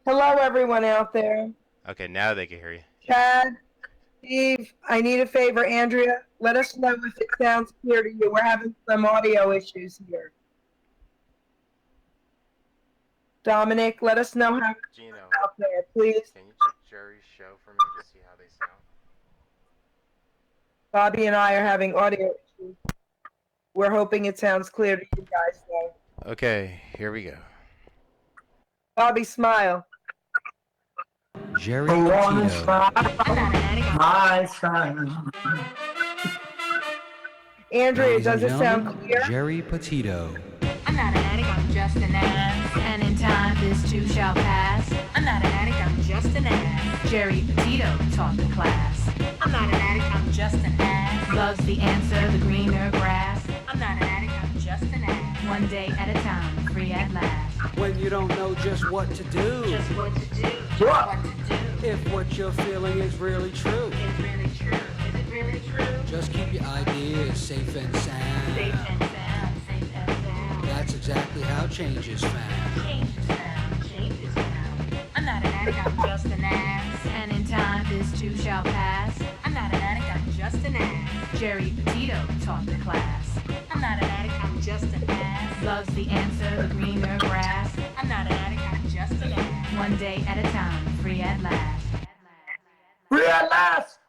Hello, everyone out there. Okay, now they can hear you. Chad, Steve, I need a favor. Andrea, let us know if it sounds clear to you. We're having some audio issues here. Dominic, let us know how it's Gino, out there, please. can you check Jerry's show for me to see how they sound? Bobby and I are having audio issues. We're hoping it sounds clear to you guys, though. Okay, here we go. Bobby, smile. GERI PETITO. Andrea, Ladies and does it sound gentlemen, clear? GERI PETITO. I'm not an addict, I'm just an ass. And in time this too shall pass. I'm not an addict, I'm just an ass. GERI PETITO taught the class. I'm not an addict, I'm just an ass. Loves the answer, the greener grass. I'm not an addict, I'm just an ass. One day at a time, free at last. When you don't know just what to do. Just what to do, just what to do. If what you're feeling is really true. Is really true, is it really true? Just keep your ideas safe and sound. Safe and sound, safe and sound. That's exactly how change is found. Change is found, change is found. I'm not an addict, I'm just an ass. And in time this too shall pass. I'm not an addict, I'm just an ass. GERI PETITO taught the class. I'm not an addict, I'm just an ass. Loves the answer, the greener grass. I'm not an addict, I'm just an ass. One day at a time, free at last. Free at last!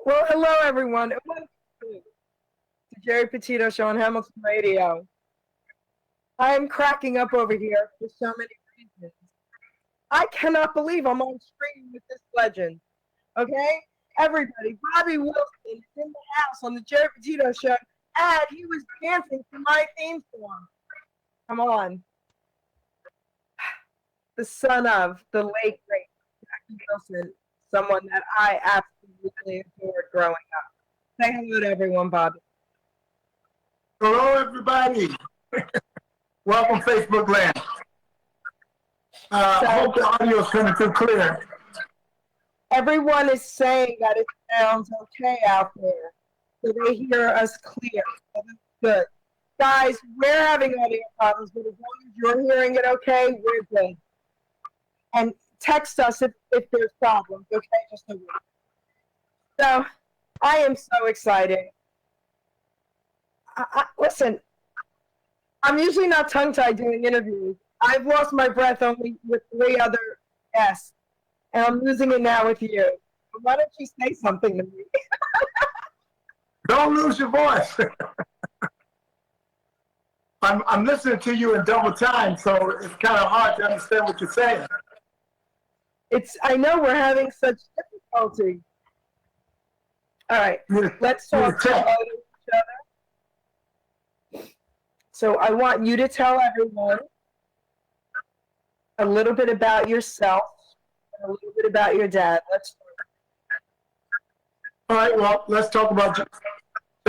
Well, hello, everyone. Welcome to the GERI PETITO Show on Hamilton Radio. I am cracking up over here for so many reasons. I cannot believe I'm on screen with this legend. Okay? Everybody, Bobby Wilson is in the house on the GERI PETITO Show, and he was dancing to my theme song. Come on. The son of the late, great Jackie Wilson, someone that I absolutely adored growing up. Say hello to everyone, Bobby. Hello, everybody. Welcome, Facebook land. I hope the audio is coming through clear. Everyone is saying that it sounds okay out there, so they hear us clear. So that's good. Guys, we're having audio problems, but as long as you're hearing it okay, we're good. And text us if there's problems, okay? Just a minute. So, I am so excited. Listen, I'm usually not tongue-tied doing interviews. I've lost my breath only with 3 other guests, and I'm losing it now with you. So why don't you say something to me? Don't lose your voice. I'm listening to you in double time, so it's kind of hard to understand what you're saying. I know we're having such difficulty. All right, let's talk to each other. So I want you to tell everyone a little bit about yourself and a little bit about your dad. Let's start. All right, well, let's talk about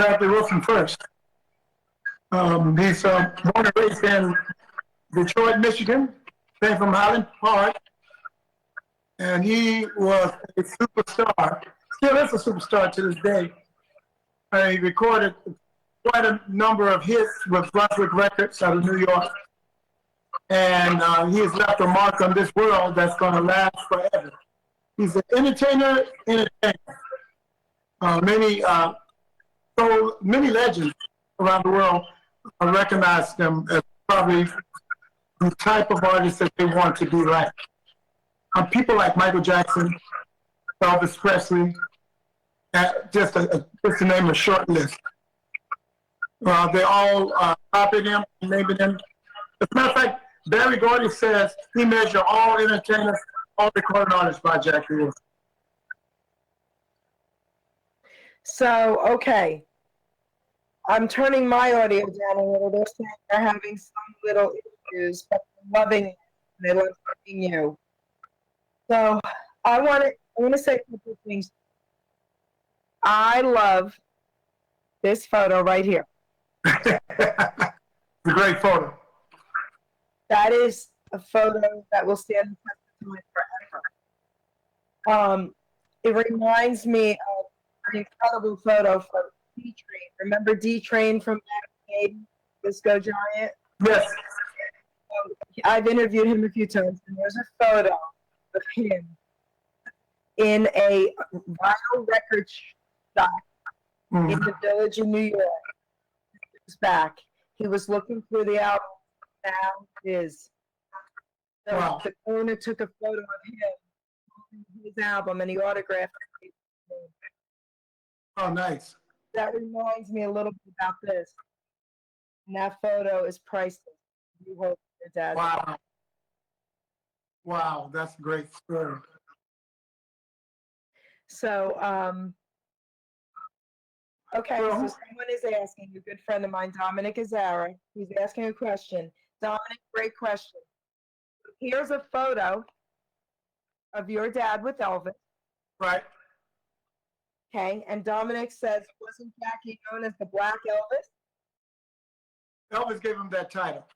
Jackie Wilson first. He's born and raised in Detroit, Michigan, came from Highland Park, and he was a superstar, still is a superstar to this day. He recorded quite a number of hits with Brunswick Records out of New York, and he has left a mark on this world that's going to last forever. He's an entertainer. Many legends around the world recognize him as probably the type of artist that they want to be like. People like Michael Jackson, Elvis Presley, just to name a short list. They all copied him, naming him. As a matter of fact, Barry Gordy says he measured all entertainers, all recording artists by Jackie Wilson. So, okay. I'm turning my audio down a little. They're saying they're having some little issues, but they're loving it. They love seeing you. So I want to say a couple things. I love this photo right here. It's a great photo. That is a photo that will stand the test of time forever. It reminds me of an incredible photo from D-Train. Remember D-Train from back in the 80s, Disco Giant? Yes. I've interviewed him a few times, and there's a photo of him in a vinyl record shop in the Village in New York. He was back. He was looking through the album. Now is Wow. the owner took a photo of him, his album, and he autographed it. Oh, nice. That reminds me a little bit about this. And that photo is priceless. You hold your dad. Wow. Wow, that's a great story. So, okay, so Well, someone is asking, a good friend of mine, Dominic Azara, he's asking a question. Dominic, great question. Here's a photo of your dad with Elvis, right. okay? And Dominic says, wasn't Jackie known as the Black Elvis? Elvis gave him that title.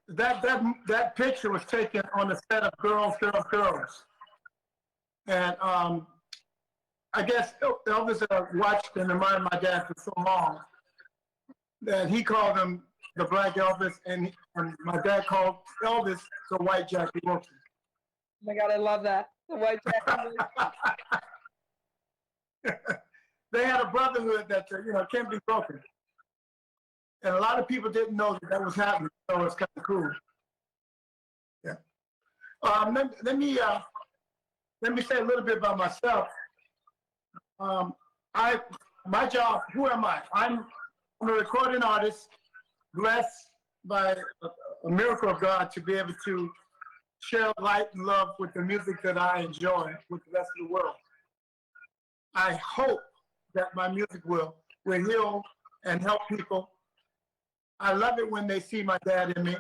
That picture was taken on the set of Girls, Girls, Girls. And I guess Elvis watched and admired my dad for so long that he called him the Black Elvis, and my dad called Elvis the White Jackie Wilson. Oh my God, I love that. The White Jackie Wilson. They had a brotherhood that can't be broken, and a lot of people didn't know that was happening. So it's kind of cool. Yeah. Let me say a little bit about myself. My job. Who am I? I'm a recording artist, blessed by a miracle of God to be able to share light and love with the music that I enjoy with the rest of the world. I hope that my music will heal and help people. I love it when they see my dad in me.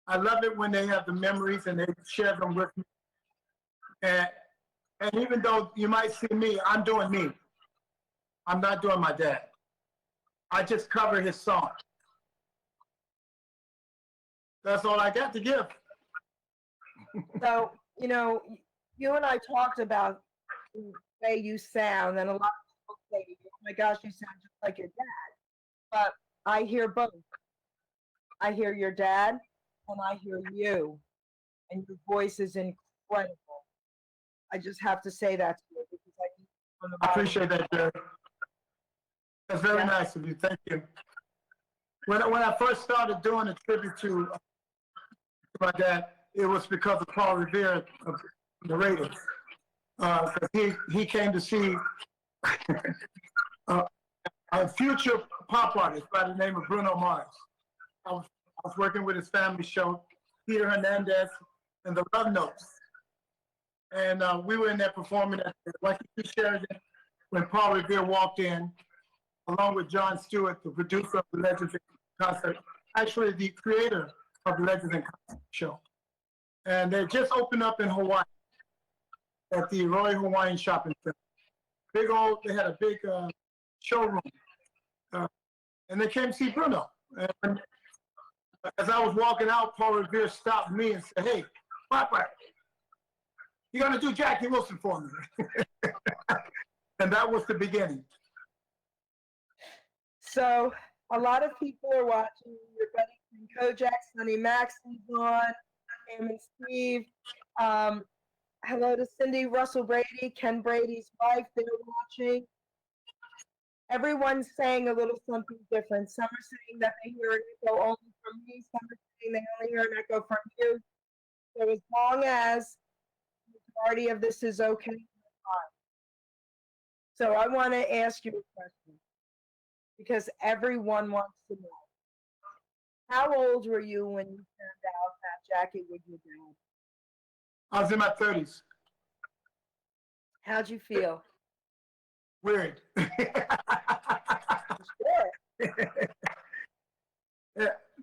I love it when they have the memories and they share them with me. And even though you might see me, I'm doing me. I'm not doing my dad. I just cover his song. That's all I got to give. So, you and I talked about the way you sound, and a lot of people say, oh my gosh, you sound just like your dad. But I hear both. I hear your dad, and I hear you. And your voice is incredible. I just have to say that to you because I appreciate that, Jerry. That's very nice of you. Thank you. When I first started doing a tribute to my dad, it was because of Paul Revere of the Raiders. He came to see a future pop artist by the name of Bruno Mars. I was working with his family show, Peter Hernandez and the Love Notes. And we were in there performing at the Waikiki Sheraton when Paul Revere walked in, along with Jon Stewart, the producer of the Legends in Concert, actually the creator of the Legends in Concert show. And they just opened up in Hawaii at the Royal Hawaiian Shopping Center. They had a big showroom. And they came to see Bruno. And as I was walking out, Paul Revere stopped me and said, "Hey, Papa, you're gonna do Jackie Wilson for me." And that was the beginning. So a lot of people are watching. Your buddy from Kojak, Sonny Maxon's on, Cam and Steve. Hello to Cindy, Russell Brady, Ken Brady's wife. They're watching. Everyone's saying a little something different. Some are saying that they hear an echo only from me. Some are saying they only hear an echo from you. So as long as the majority of this is okay, fine. So I want to ask you a question because everyone wants to know. How old were you when you found out that Jackie was your dad? I was in my 30s. How'd you feel? Weird. Sure.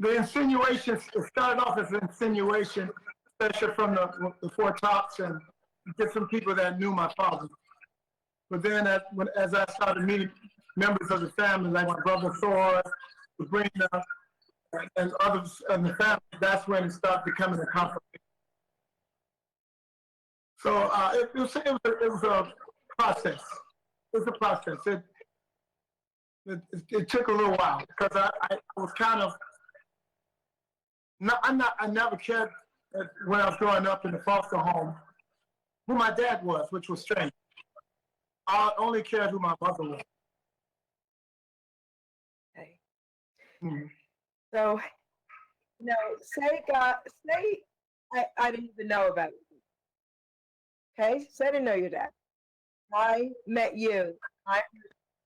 The insinuation, it started off as an insinuation, especially from the Four Tops and different people that knew my father. But then as I started meeting members of the family, like my brother Thor, Sabrina, and others in the family, that's when it started becoming a conflict. So it was a process. It was a process. It took a little while because I was kind of No, I never cared when I was growing up in the foster home who my dad was, which was strange. I only cared who my mother was. Okay. Mhm. So, say I didn't even know about you. Okay? Say I didn't know your dad. I met you. I heard you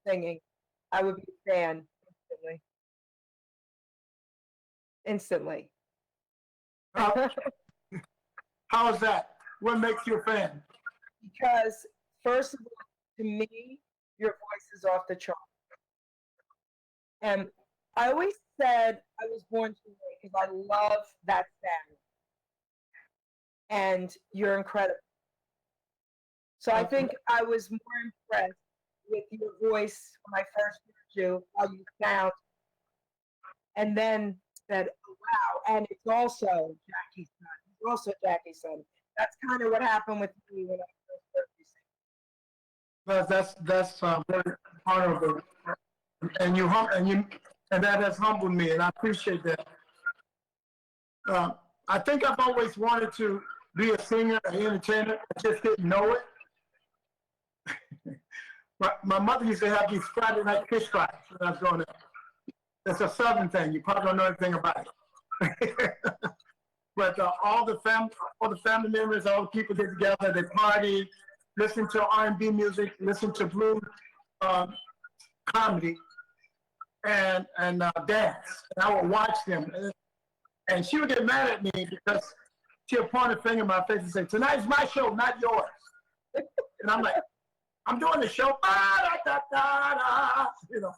singing. I would be a fan instantly. Instantly. How, how is that? What makes you a fan? Because, first of all, to me, your voice is off the chart. And I always said I was born too late because I love that sound. And you're incredible. So I think I was more impressed with your voice when I first heard you, how you sound, and then said, oh, wow. And it's also Jackie's son. It's also Jackie's son. That's kind of what happened with me when I first heard you sing. That's very honorable, and that has humbled me, and I appreciate that. I think I've always wanted to be a singer, an entertainer. I just didn't know it. My mother used to have these Friday night fish fries when I was growing up. It's a Southern thing. You probably don't know anything about it. But all the family members, all the people get together, they party, listen to R&B music, listen to blues, comedy, and dance. And I would watch them. And she would get mad at me because she would point a finger in my face and say, tonight's my show, not yours. And I'm like, I'm doing the show. You know.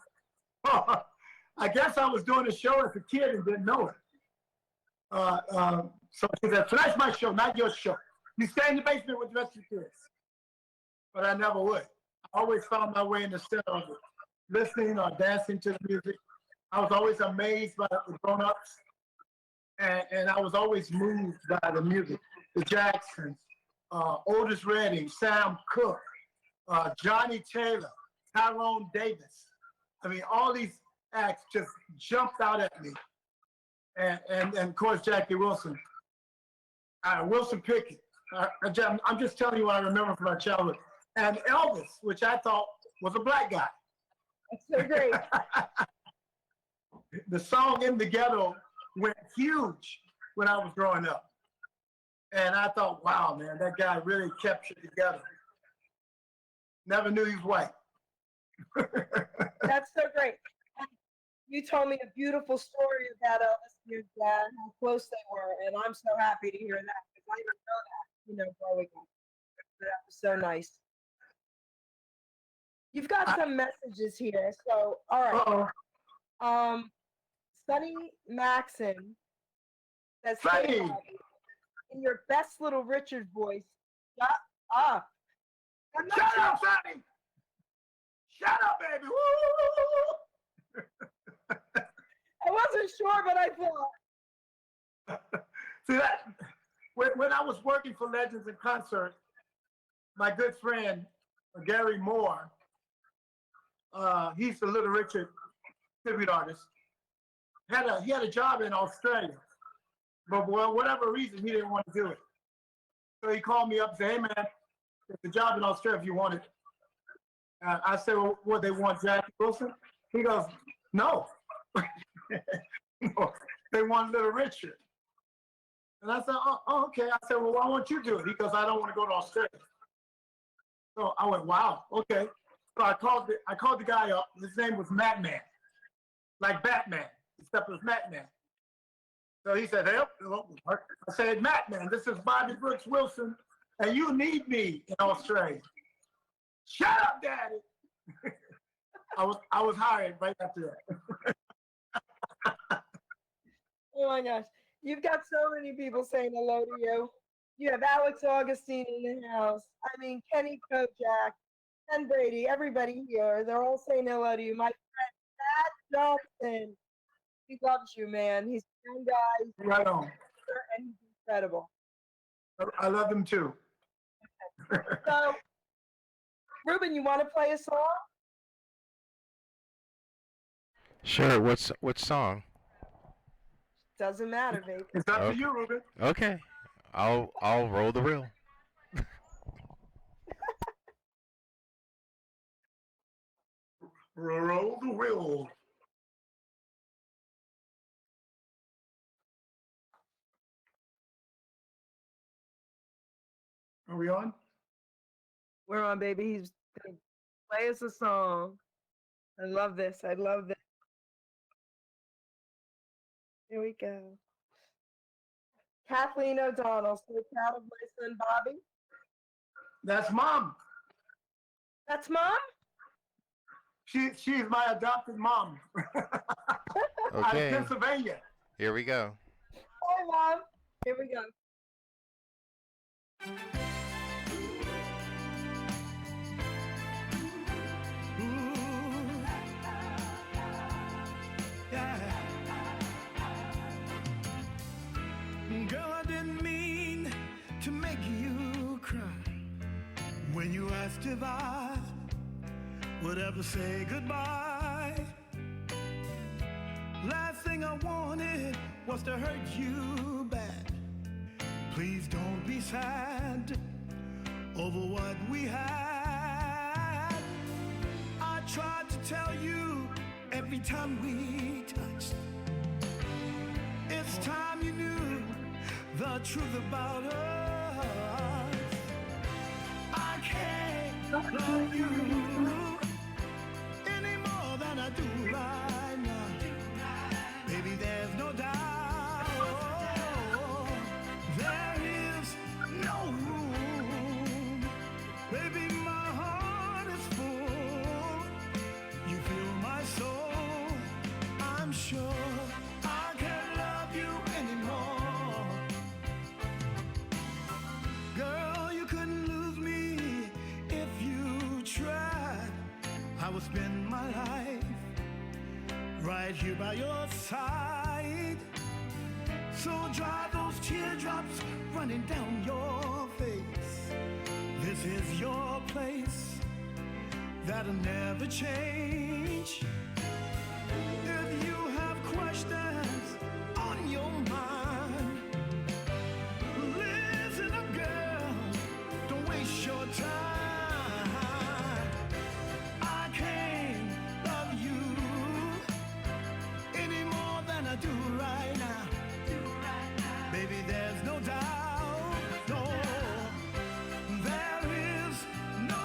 I guess I was doing the show as a kid and didn't know it. So she said, tonight's my show, not your show. You stay in the basement with the rest of the kids. But I never would. I always found my way in the center of it, listening or dancing to the music. I was always amazed by the grown-ups. And I was always moved by the music. The Jacksons, Otis Redding, Sam Cooke, Johnny Taylor, Tyrone Davis. I mean, all these acts just jumped out at me. And of course, Jackie Wilson. Wilson Pickett. I'm just telling you what I remember from my childhood. And Elvis, which I thought was a black guy. That's so great. The song In the Ghetto went huge when I was growing up. And I thought, wow, man, that guy really kept it together. Never knew he was white. That's so great. You told me a beautiful story about Elvis and your dad, how close they were, and I'm so happy to hear that because I didn't know that, growing up. That was so nice. You've got some messages here, so all right. Uh-oh. Sonny Maxon says, Sonny! "Hey, Bobby, in your best Little Richard voice, shut up." Shut up, Sonny! Shut up, baby! Woo! I wasn't sure, but I thought. See that? When I was working for Legends in Concert, my good friend Gary Moore, he's the Little Richard tribute artist. He had a job in Australia, but for whatever reason he didn't want to do it. So he called me up and said, "Hey man, there's a job in Australia if you want it." I said, "Well, what, they want Jackie Wilson?" He goes, "No." No, they want Little Richard. And I said, oh, okay. I said, well, why won't you do it? He goes, I don't want to go to Australia. So I went, wow, okay. So I called the guy up. His name was Matman, like Batman, except it was Matman. So he said, hey, I said, Matman, this is Bobby Brooks Wilson, and you need me in Australia. Shut up, Daddy. I was hired right after that. Oh my gosh. You've got so many people saying hello to you. You have Alex Augustine in the house. I mean, Kenny Kojak, Ken Brady, everybody here. They're all saying hello to you. My friend, Matt Johnson. He loves you, man. He's a young guy. Right on. And he's incredible. I love him too. So, Ruben, you want to play a song? Sure. What song? Doesn't matter, baby. It's up Okay. to you, Ruben. Okay. I'll roll the reel. Roll the wheel. Are we on? We're on, baby. He's gonna play us a song. I love this. I love this. Here we go. Kathleen O'Donnell, so proud of my son Bobby. That's Mom. That's Mom? She's my adopted mom. Out of Okay. Pennsylvania. Here we go. Hi, Mom. Here we go. Girl, I didn't mean to make you cry when you asked if I would ever say goodbye. Last thing I wanted was to hurt you bad. Please don't be sad over what we had. I tried to tell you every time we touched. It's time you knew the truth about us. I can't love you any more than I do right now. Baby, there's no doubt. There is no room. Baby, my heart is full. You fill my soul. I'm sure I can't love you anymore. Girl, you couldn't lose me if you tried. I would spend my life right here by your side. So dry those teardrops running down your face. This is your place. That'll never change. If you have questions on your mind, listen up, girl, don't waste your time. I can't love you any more than I do right now. Baby, there's no doubt, no, there is no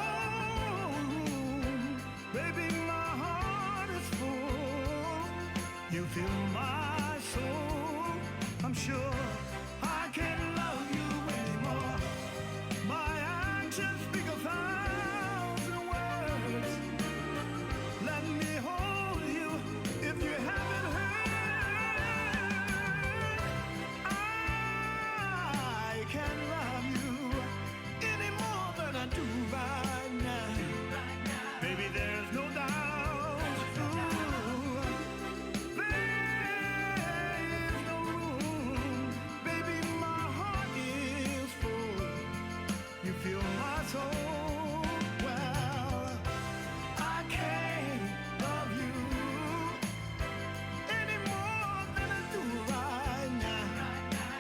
room. Baby, my heart is full. You fill my soul. I'm sure I can't love you anymore. My actions speak 1,000 words. Let me hold you if you haven't heard. I can't love you any more than I do right now. Baby, there's no doubt. Ooh, there is no room. Baby, my heart is full. You fill my soul. Well, I can't love you any more than I do right now.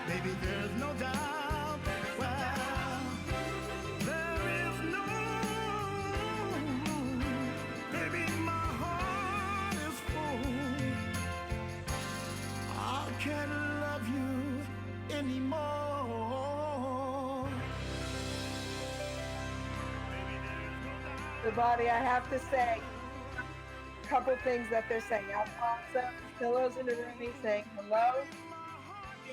Baby, there's no doubt. Well, there is no room. Baby, my heart is full. I can't love you anymore. The body, I have to say, a couple things that they're saying. Alfonso, Pillows in the Room, saying hello.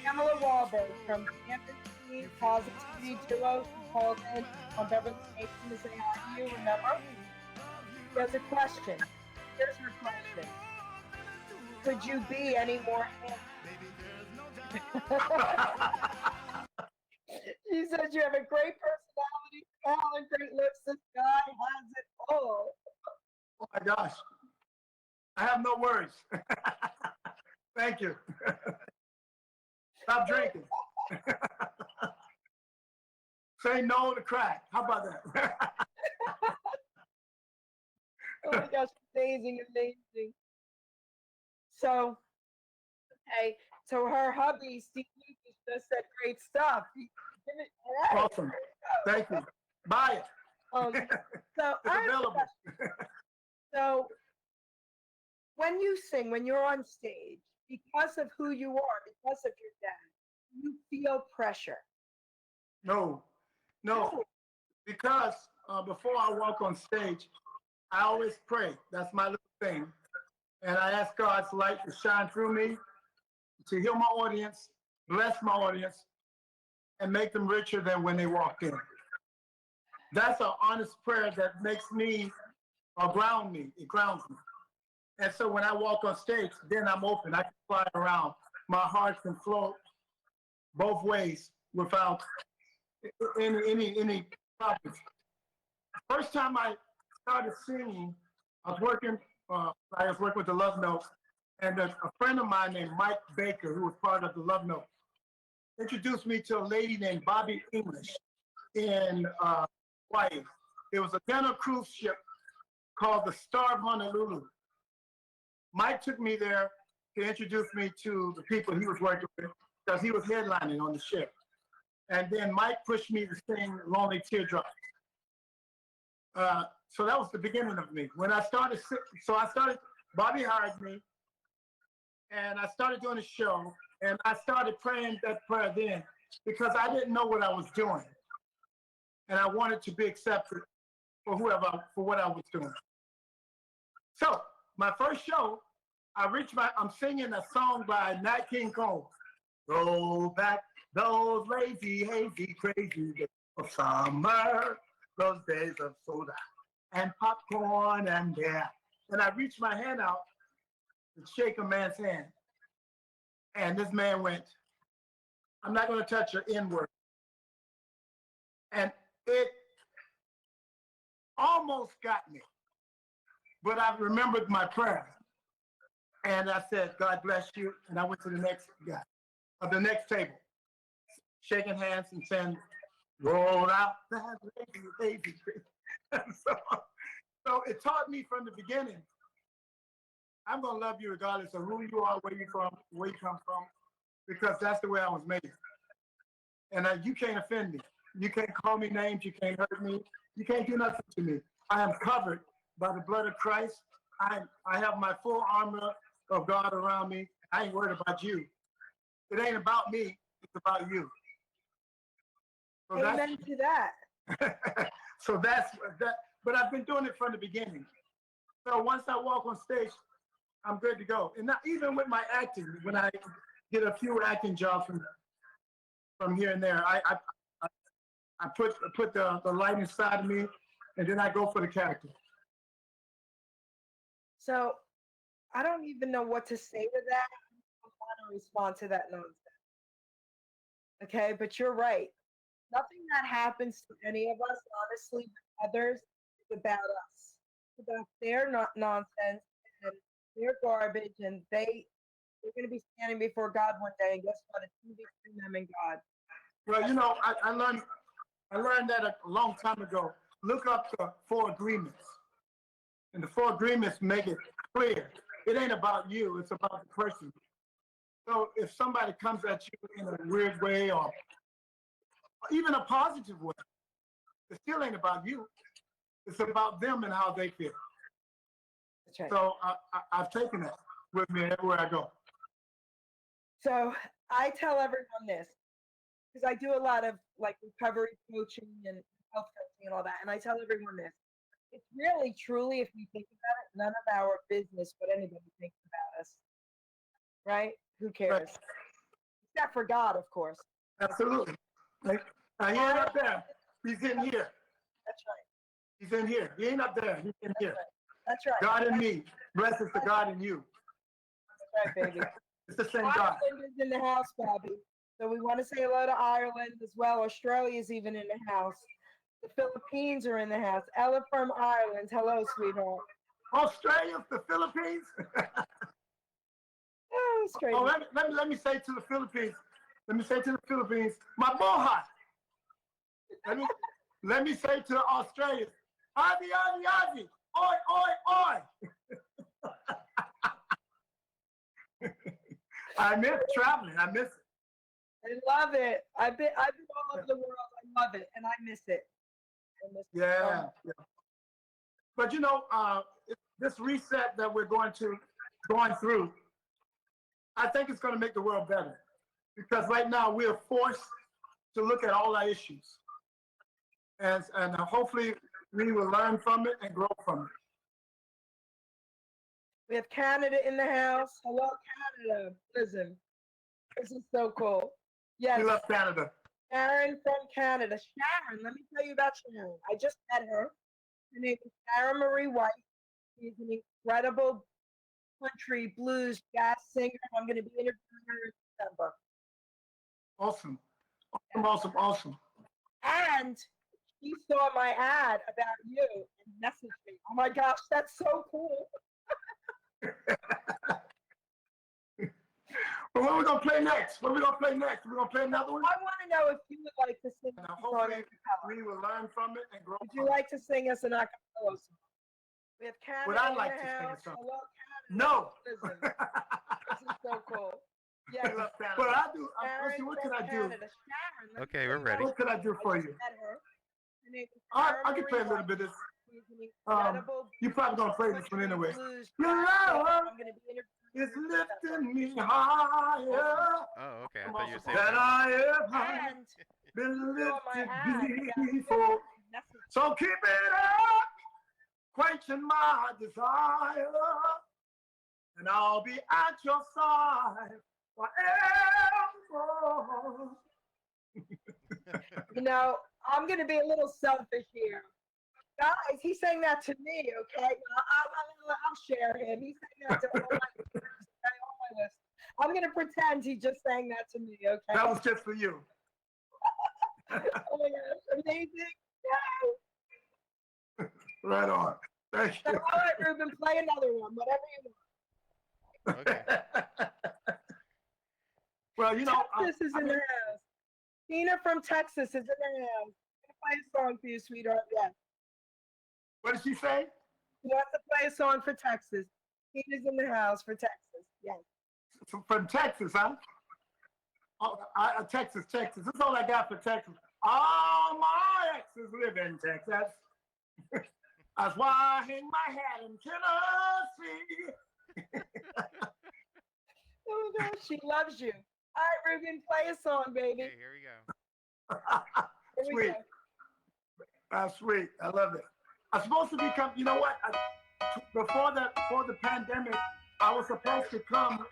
Pamela Wahlberg from Kansas City Positivity Duo, who called in on Beverly Nation to say hi to you, remember? There's a question. Here's her question. Could you be any more handsome? She said you have a great personality, talent, great lips. This guy has it all. Oh my gosh. I have no words. Thank you. Stop drinking. Say no to crack. How about that? Oh my gosh, amazing, amazing. So, okay, So her hubby, Steve Lucas, just said great stuff. Awesome. Thank you. Buy it. So It's I have a available. question. So when you sing, when you're on stage, because of who you are, because of your dad, you feel pressure. No, because before I walk on stage, I always pray. That's my little thing. And I ask God's light to shine through me, to heal my audience, bless my audience, and make them richer than when they walked in. That's an honest prayer that makes me, or ground me, it grounds me. And so when I walk on stage, then I'm open. I can fly around. My heart can flow both ways without any problems. First time I started singing, I was working with the Love Note, and a friend of mine named Mike Baker, who was part of the Love Note, introduced me to a lady named Bobby English in Hawaii. It was a dinner cruise ship called the Star of Honolulu. Mike took me there to introduce me to the people he was working with because he was headlining on the ship. And then Mike pushed me to sing Lonely Teardrops. So that was the beginning of me. When I started, Bobby hired me, and I started doing a show, and I started praying that prayer then because I didn't know what I was doing. And I wanted to be accepted for what I was doing. So my first show, I'm singing a song by Nat King Cole. Go back those lazy, hazy, crazy days of summer, those days of soda and popcorn and beer. And I reached my hand out to shake a man's hand. And this man went, I'm not going to touch your N-word. And it almost got me. But I remembered my prayer. And I said, God bless you. And I went to the next guy, the next table, shaking hands and saying, roll out that lazy. So it taught me from the beginning, I'm going to love you regardless of who you are, where you come from, because that's the way I was made. And you can't offend me. You can't call me names. You can't hurt me. You can't do nothing to me. I am covered by the blood of Christ. I have my full armor of God around me. I ain't worried about you. It ain't about me. It's about you. So amen to that. So that's that. But I've been doing it from the beginning. So once I walk on stage, I'm good to go. And not even with my acting, when I get a few acting jobs from here and there, I put the light inside of me, and then I go for the character. So I don't even know what to say to that. I don't want to respond to that nonsense. Okay, but you're right. Nothing that happens to any of us, honestly, with others, is about us. It's about their nonsense and their garbage, and they're going to be standing before God one day, and guess what? It's going to be between them and God. Well, you know, I learned that a long time ago. Look up the 4 agreements. And the 4 agreements make it clear. It ain't about you, it's about the person. So if somebody comes at you in a weird way or even a positive way, it still ain't about you. It's about them and how they feel. That's right. So I've taken it with me everywhere I go. So I tell everyone this, because I do a lot of like recovery coaching and health coaching and all that, and I tell everyone this. It's really, truly, if we think about it, none of our business what anybody thinks about us. Right? Who cares? Right. Except for God, of course. Absolutely. Like, he ain't up there. He's in here. That's right. He's in here. He ain't up there. He's in here. That's right. God in me. Blessed is the God in you. That's right, baby. It's the same God. Ireland is in the house, Bobby. So we want to say hello to Ireland as well. Australia's even in the house. The Philippines are in the house. Ella from Ireland. Hello, sweetheart. Australia, the Philippines. Oh, straight. Oh, let me say to the Philippines. Let me say to the Philippines, my boha. Let me say to the Australians, Ivy, Ivy, Ivy, oi, oi, oi. I miss traveling. I miss it. I love it. I've been all over the world. I love it, and I miss it. I miss it. Yeah. But this reset that we're going through, I think it's going to make the world better, because right now we are forced to look at all our issues, and hopefully we will learn from it and grow from it. We have Canada in the house. Hello, Canada. Listen, this is so cool. Yes, We love Canada. Sharon from Canada. Sharon, let me tell you about Sharon. I just met her. Her name is Sharon Marie White. She's an incredible country blues jazz singer. I'm going to be interviewing her in December. Awesome. And she saw my ad about you and messaged me. Oh my gosh, that's so cool. But what are we going to play next? We're going to play another one? I want to know if you would like to sing And a song hopefully a cappella. we will learn from it and grow Would from you like to sing us an a cappella song? We have Canada Would I in like the to sing a house. song? Hello, Canada. No. Listen, this is so cool. Yes. We love Canada. But I do. Sharon Listen, what can from I do? Canada. Sharon, let me Okay, tell we're you ready. What can I do for just you? met her. Her name is I Sharon can play a Marie little bit White. of this. She's an incredible You're probably going to play this one country anyway. blues Your jazz singer. love I'm going to be interviewing It's her in December. lifting me higher Oh, okay. I thought you were saying than I have And been she saw my lifted ad about you before. and messaged me. So keep it up, quenching my desire, and I'll be at your side forever. You know, I'm going to be a little selfish here. Guys, he sang that to me, okay? I'll share him. He sang that to all my list. I'm going to pretend he just sang that to me, okay? That was just for you. Oh my gosh, amazing. Yeah. Right on. Thank So, you. all right, Ruben, play another one, whatever you want. Okay. Well, Texas is in the house. Tina from Texas is in the house. I'm going to play a song for you, sweetheart. Yes. What did she say? She wants to play a song for Texas. Tina's in the house for Texas. Yes. From Texas, huh? Oh, Texas. That's all I got for Texas. All my exes live in Texas. That's why I hang my hat in Tennessee. Oh my gosh, she loves you. All right, Ruben, play a song, baby. Okay, here we go. Here we Sweet. go. That's sweet. I love it. I'm supposed to become, you know what? Before the pandemic, I was supposed to come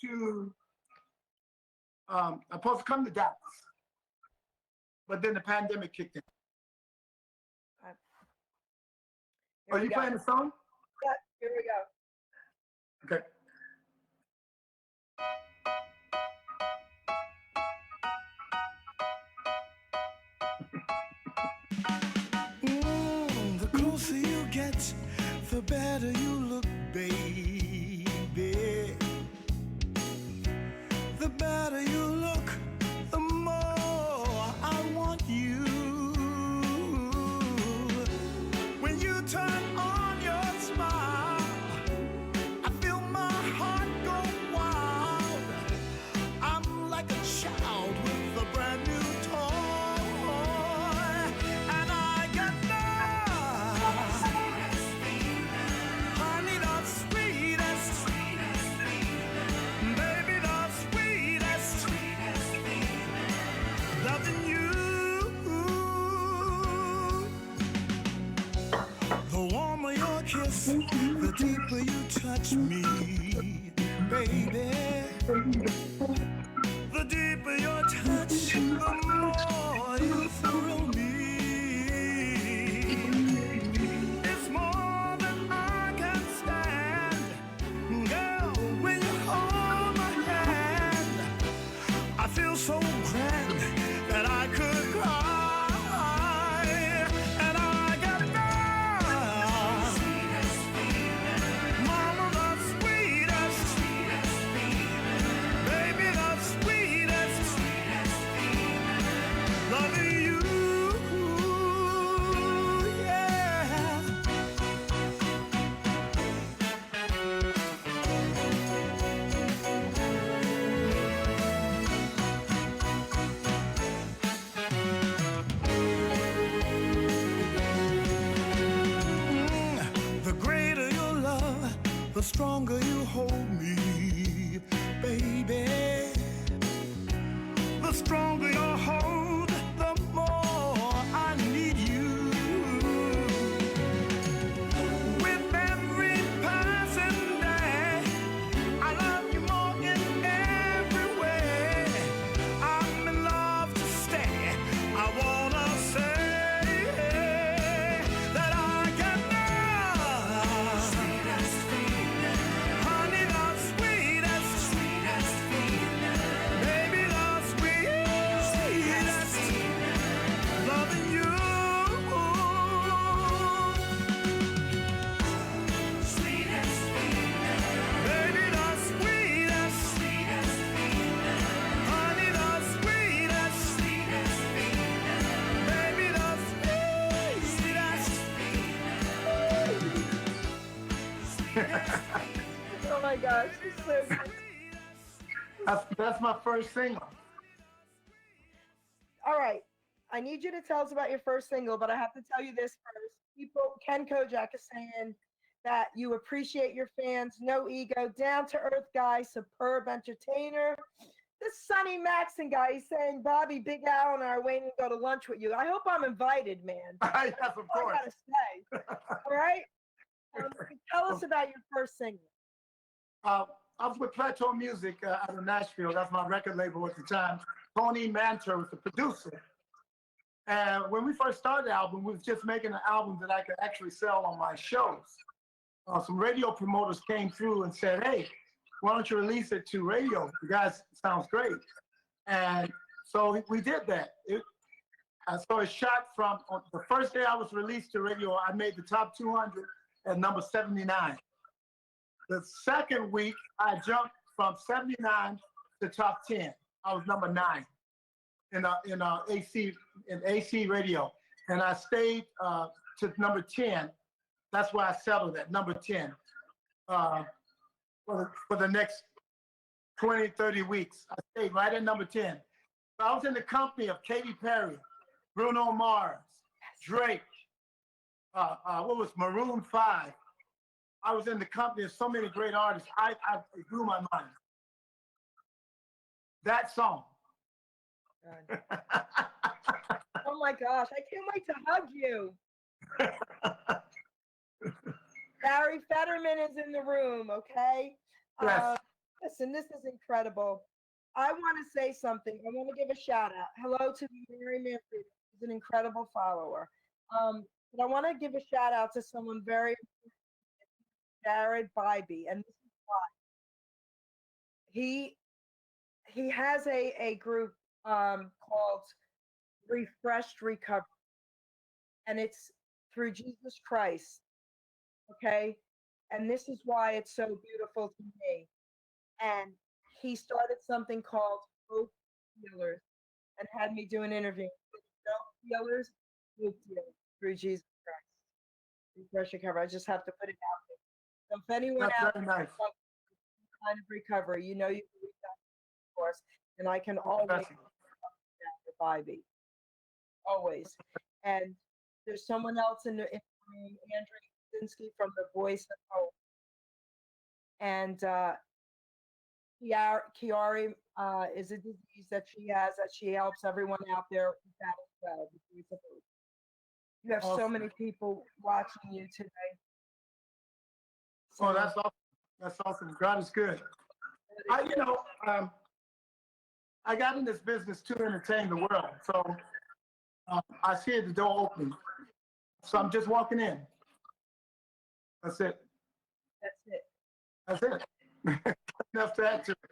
to Dallas. But then the pandemic kicked in. Here Are we you go. playing the song? Yeah, here we go. Okay. The closer you get, the better you look, baby. The better you look, the more I want you. When you turn on your smile, I feel my heart go wild. I'm like a child with a brand new toy, and I get lost. Honey, the sweetest, baby, the sweetest, loving you. The warmer your kiss, the deeper you touch me, baby. The deeper your touch, the more you thrill me. It's more than I can stand. Girl, when you hold my hand, I feel so grand that I could cry. And I got lost. Mama, the sweetest, baby, the sweetest, loving you, yeah. Oh my gosh, it's so good. That's my first single. All right. I need you to tell us about your first single, but I have to tell you this first. People, Ken Kojak is saying that you appreciate your fans, no ego, down to earth guy, superb entertainer. This Sonny Maxon guy, he's saying, Bobby, Big Al, and I are waiting to go to lunch with you. I hope I'm invited, man. Yes, of That's all course. I gotta say. All right. Tell us about your first single. I was with Plateau Music out of Nashville. That's my record label at the time. Tony Manter was the producer. And when we first started the album, we was just making an album that I could actually sell on my shows. Some radio promoters came through and said, hey, why don't you release it to radio? You guys sounds great. And so we did that. So it shot from the first day I was released to radio, I made the top 200 at number 79. The second week, I jumped from 79 to top 10. I was number 9 in AC radio, and I stayed to number 10. That's why I settled at number 10 for the next 20, 30 weeks. I stayed right at number 10. I was in the company of Katy Perry, Bruno Mars, Drake, what was Maroon 5. I was in the company of so many great artists. It blew my mind. That song. Oh my gosh, I can't wait to hug you. Barry Fetterman is in the room, okay? Yes. Listen, this is incredible. I want to say something. I want to give a shout out. Hello to Mary Manfred, who's an incredible follower. But I want to give a shout out to someone very important, Jared Bybee, and this is why. He has a group called Refreshed Recovery, and it's through Jesus Christ, okay? And this is why it's so beautiful to me. And he started something called Hope Healers and had me do an interview. Hope Healers, Hope Healers through Jesus Christ. Refresh Recovery. I just have to put it out there. So if anyone That's out very there nice. wants some kind of recovery, you know you can reach out, of course, and I can always That's- to Bybee. Always. And there's someone else in the room, Andrew Kaczynski from The Voice of Hope. And Chiari is a disease that she has that she helps everyone out there with that as well. The Voice of Hope. You have so Awesome. many people watching you today. Oh, that's awesome. That's awesome. God is good. I got in this business to entertain the world. So I see the door open. So I'm just walking in. That's it. That's it. That's it. Enough to add to it.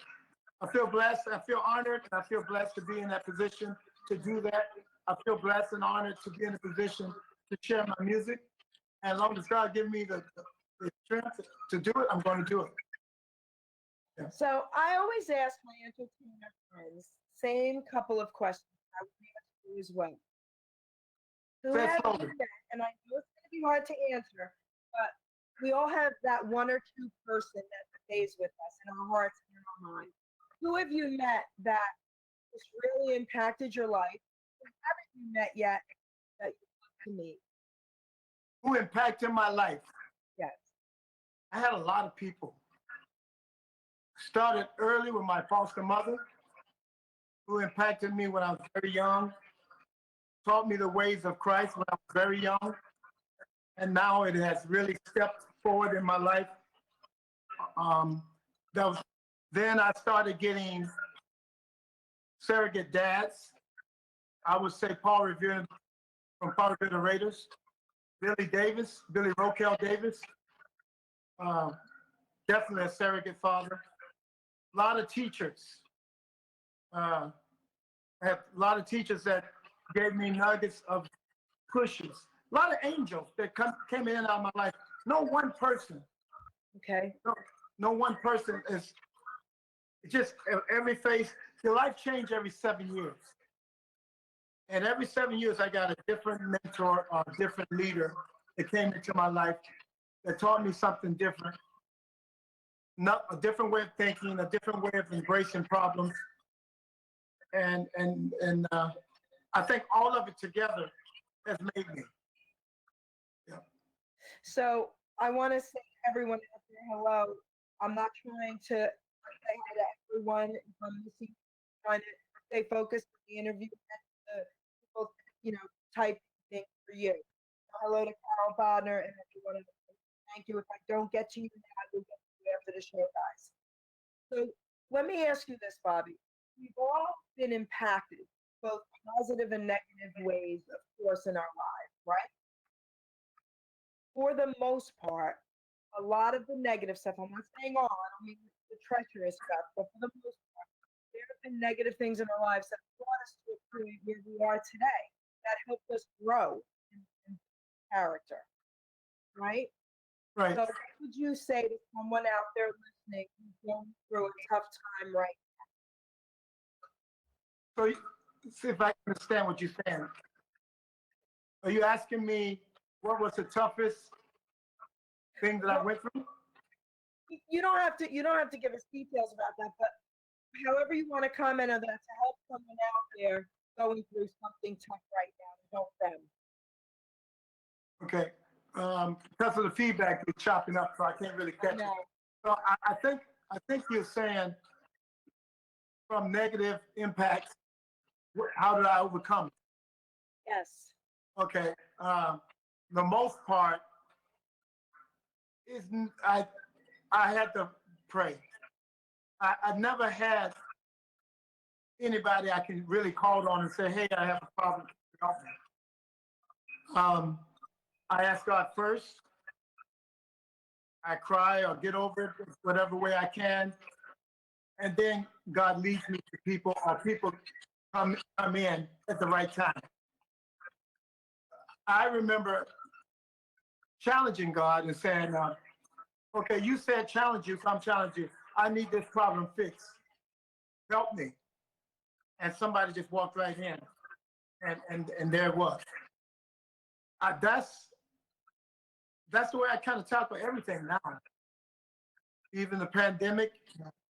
I feel blessed. I feel honored. And I feel blessed to be in that position to do that. I feel blessed and honored to be in a position to share my music. And as long as God give me the strength to do it, I'm going to do it. Yeah. So I always ask my entertainer friends same couple of questions. I would ask you as well. Who Say it have slowly. you met? And I know it's going to be hard to answer, but we all have that one or two person that stays with us in our hearts and in our minds. Who have you met that has really impacted your life? Who haven't you met yet that you want to meet? Who impacted my life? Yes. I had a lot of people. Started early with my foster mother, who impacted me when I was very young, taught me the ways of Christ when I was very young, and now it has really stepped forward in my life. Then I started getting surrogate dads. I would say Paul Revere from Paul Revere the Raiders, Billy Roquel Davis, definitely a surrogate father. A lot of teachers. I had a lot of teachers that gave me nuggets of pushes. A lot of angels that came in and out of my life. No one person. Okay. No one person is just every phase. Your life changed every 7 years. And every 7 years, I got a different mentor or a different leader that came into my life that taught me something different. not a different way of thinking, a different way of embracing problems, and I think all of it together has made me. Yeah. So I want to say to everyone out there, hello. I'm not trying to say hi to everyone. If I'm missing, trying to stay focused on the interview and the people, type thing for you. Hello to Carol Bodner and everyone else. Thank you. If I don't get to you now, I will get to you after the show, guys. So let me ask you this, Bobby. We've all been impacted, both positive and negative ways, of course, in our lives, right? For the most part, a lot of the negative stuff, I'm not saying all, I don't mean the treacherous stuff, but for the most part, there have been negative things in our lives that brought us to a point where we are today, that helped us grow in character, right? Right. So what would you say to someone out there listening who's going through a tough time right So see if I understand what you're saying. Are you asking me what was the toughest thing that I went through? now? You don't have to give us details about that, but however you want to comment on that to help someone out there going through something tough right now to help them. Okay. Because of the feedback, you're chopping up, so I can't really catch it. No. So I think you're saying from negative impacts, how did I overcome it? Yes. Okay. The most part is I had to pray. I never had anybody I can really call on and say, hey, I have a problem. Help me. I ask God first. I cry or get over it whatever way I can. And then God leads me to people, or people come in at the right time. I remember challenging God and saying, okay, you said challenge you, so I'm challenging you. I need this problem fixed. Help me. And somebody just walked right in, and there it was. That's the way I kind of tackle everything now. Even the pandemic,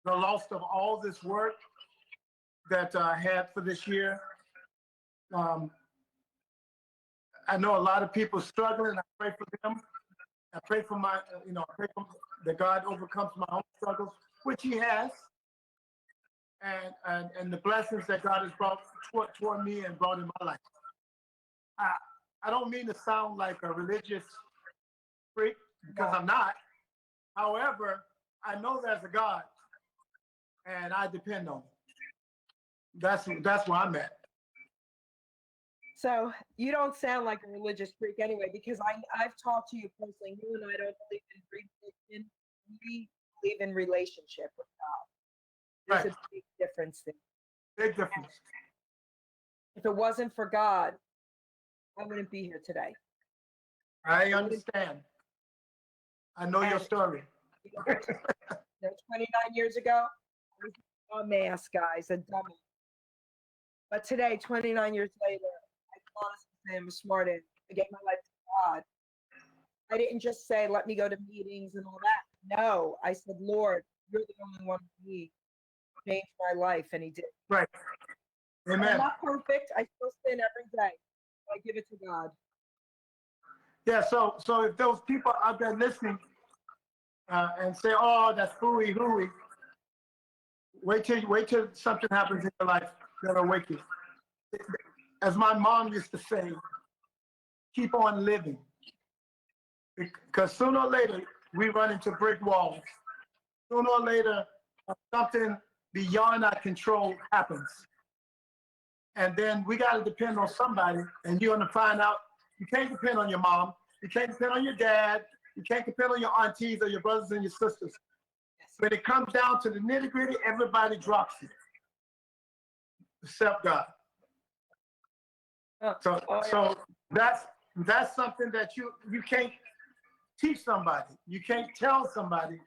the loss of all this work that I had for this year. I know a lot of people struggling. I pray for them. I pray for I pray for that God overcomes my own struggles, which He has, and the blessings that God has brought toward me and brought in my life. I don't mean to sound like a religious freak, because I'm not. However, I know there's a God, and I depend on Him. That's where I'm at. So you don't sound like a religious freak anyway, because I've talked to you personally. You and I don't believe in religion. We believe in relationship with God. There's Right. a big difference there. Big difference. If it wasn't for God, I wouldn't be here today. I understand. I know your story. 29 years ago, I was a dumbass, guys, a dummy. But today, 29 years later, I can honestly say I'm a smart ass. I gave my life to God. I didn't just say, let me go to meetings and all that. No, I said, Lord, you're the only one who needs to change my life. And He did. Right. And I'm Amen. not perfect. I still sin every day. I give it to God. Yeah. So if those people out there listening and say, "Oh, that's hooey," wait till something happens in your life that'll wake you. As my mom used to say, keep on living, because sooner or later we run into brick walls. Sooner or later, something beyond our control happens. And then we got to depend on somebody, and you're going to find out you can't depend on your mom, you can't depend on your dad, you can't depend on your aunties or your brothers and your sisters. When it comes down to the nitty gritty, everybody drops it, except God. So that's something that you can't teach somebody. You can't tell somebody.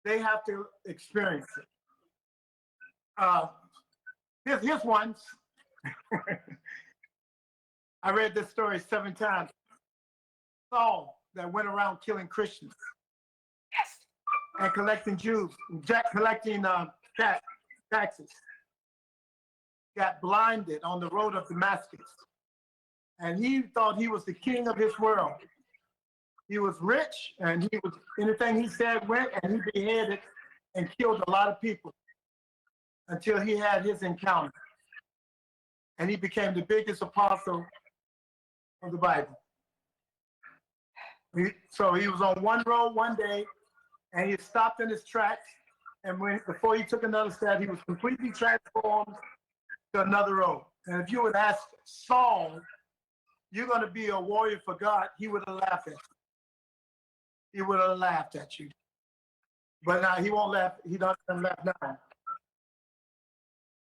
They have to experience it. Here's one. I read this story 7 times. Saul that went around killing Christians. Yes. and collecting taxes. Got blinded on the road of Damascus. And he thought he was the king of his world. He was rich, and anything he said went, and he beheaded and killed a lot of people until he had his encounter. And he became the biggest apostle of the Bible. So he was on one road one day, and he stopped in his tracks. And before he took another step, he was completely transformed to another road. And if you would ask Saul, "You're going to be a warrior for God," he would have laughed at you. He would have laughed at you. But now he won't laugh. He doesn't laugh now.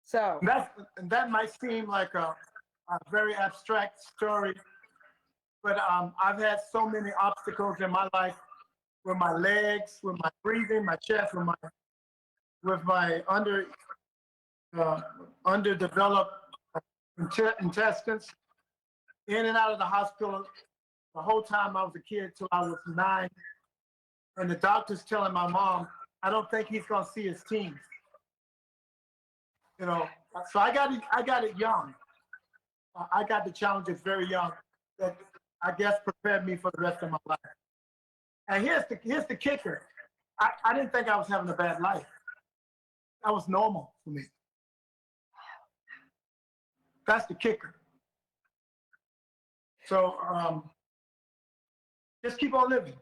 So That might seem like a very abstract story, but I've had so many obstacles in my life with my legs, with my breathing, my chest, with my underdeveloped intestines, in and out of the hospital the whole time I was a kid till I was 9. And the doctor's telling my mom, "I don't think he's gonna see his teens." You know, so I got it young. I got the challenges very young that I guess prepared me for the rest of my life. And here's the kicker. I didn't think I was having a bad life. That was normal for me. That's the kicker. So just keep on living.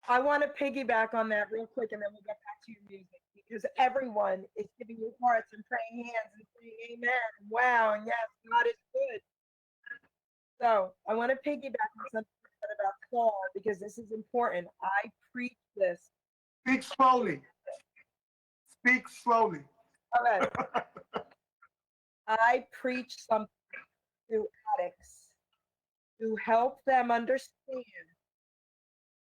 I want to piggyback on that real quick, and then we'll get back to your music, because everyone is giving you hearts and praying hands and saying amen. Wow, and yes, God is good. So I want to piggyback on something you said about Saul, because this is important. I preach this. Speak slowly. Speak slowly. Okay. I preach something to addicts to help them understand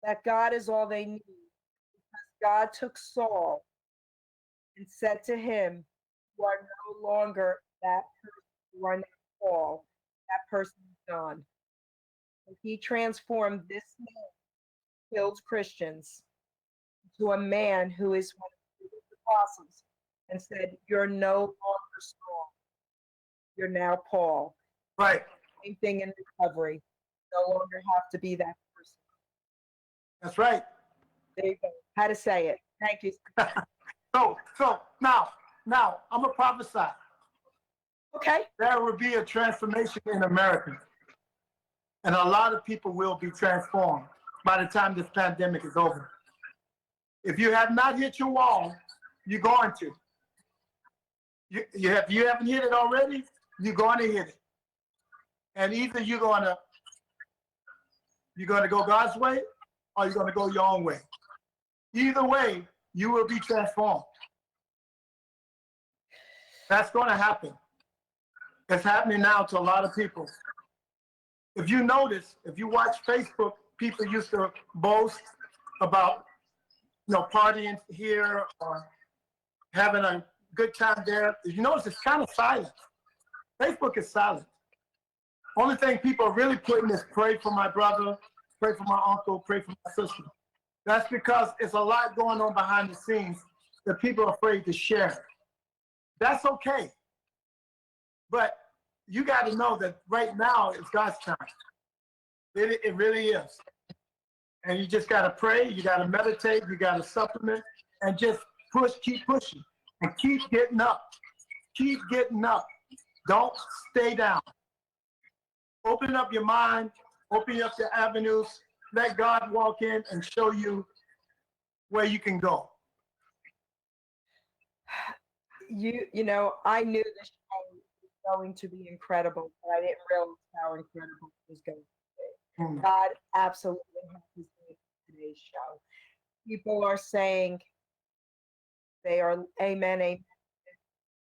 that God is all they need. Because God took Saul and said to him, "You are no longer that person. You are now Paul. That person is gone." And he transformed this man who killed Christians to a man who is one of the apostles, and said, "You're no longer Saul. You're now Paul." Right. Same thing in recovery. You no longer have to be that person. That's right. There you go. How to say it. Thank you. So now I'm gonna prophesy. Okay. There will be a transformation in America, and a lot of people will be transformed by the time this pandemic is over. If you have not hit your wall, you're going to. You haven't hit it already, you're going to hit it. And either you're going to go God's way, or you're going to go your own way. Either way, you will be transformed. That's going to happen. It's happening now to a lot of people. If you notice, if you watch Facebook, people used to boast about, partying here or having a good time there. If you notice, it's kind of silent. Facebook is silent. Only thing people are really putting is pray for my brother, pray for my uncle, pray for my sister. That's because it's a lot going on behind the scenes that people are afraid to share. That's okay. But you got to know that right now is God's time. It really is. And you just got to pray, you got to meditate, you got to supplement, and just keep pushing, and keep getting up. Keep getting up. Don't stay down. Open up your mind, open up your avenues, let God walk in and show you where you can go. I knew this show was going to be incredible, but I didn't realize how incredible it was going to be. God absolutely has his way in today's show. People are saying they are amen, amen.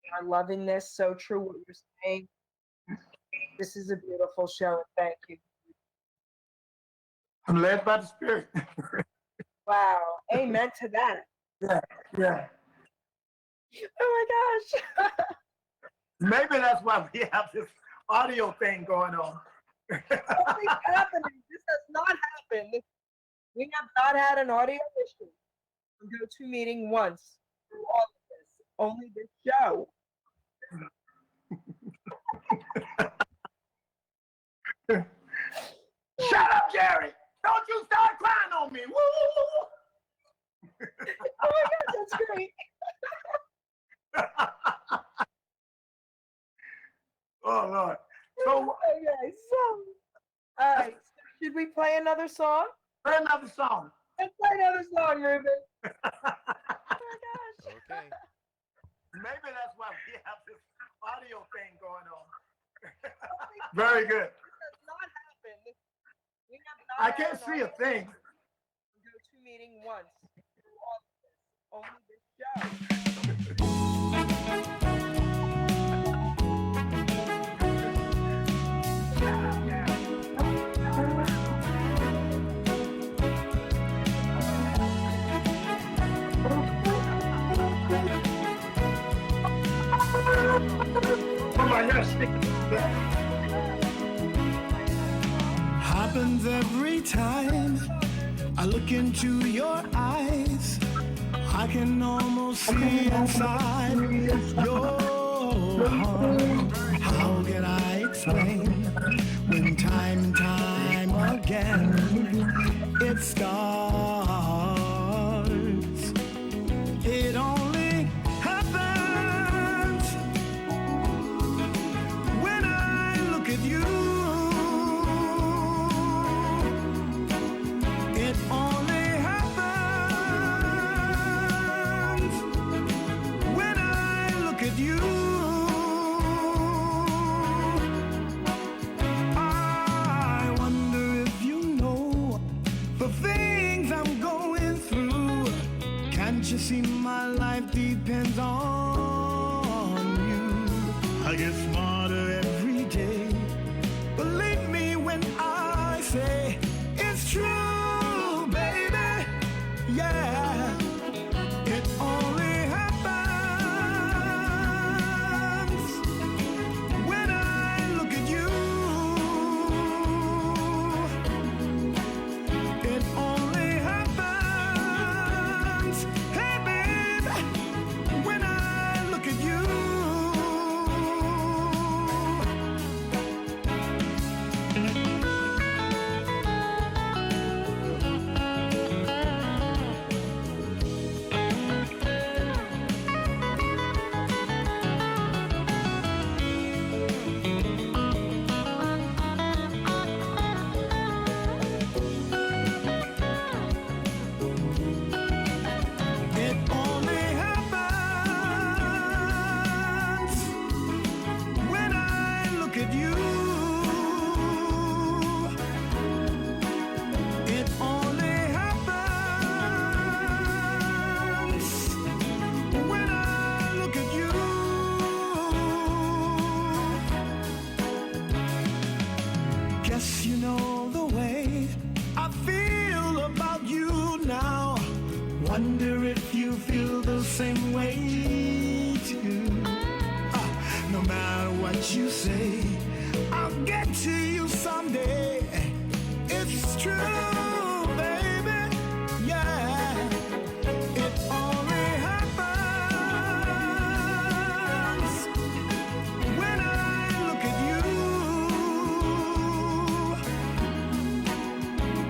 They are loving this. So true what you're saying. This is a beautiful show. Thank you. I'm led by the Spirit. Wow. Amen to that. Yeah. Oh my gosh. Maybe that's why we have this audio thing going on. Nothing's happening. This has not happened. We have not had an audio issue. go-to meeting once through all of this. Only this show. Shut up, Jerry! Don't you start crying on me! Woo, woo, woo, Oh my God, that's great. Oh Lord. So Okay, so, all right. So should we play another song? play another song. Let's play another song, Ruben. Oh my gosh. Okay. Maybe that's why we have this audio thing going on. Very good. This has not happened. We have not I can't had see a an thing. go-to meeting once through all of this. Only this show. Oh my gosh. Happens every time I look into your eyes. I can almost see inside your heart. How can I explain when time and time again it starts? It only happens when I look at you. It only happens when I look at you. I wonder if you know the things I'm going through. Can't you see my life depends on you? I get smarter every day. Believe me when I say it's true, baby. Yeah, it only happens when I look at you. It only happens, hey baby, when I look at you. It only happens when I look at you. It only happens when I look at you. Guess you know the way I feel about you now. Wonder if you feel the same way too. No matter what you say, I'll get to you someday. It's true, baby. Yeah. It only happens when I look at you.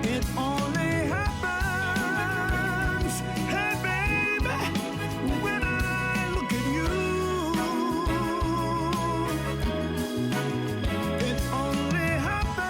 It only happens, hey baby, when I look at you. It only happens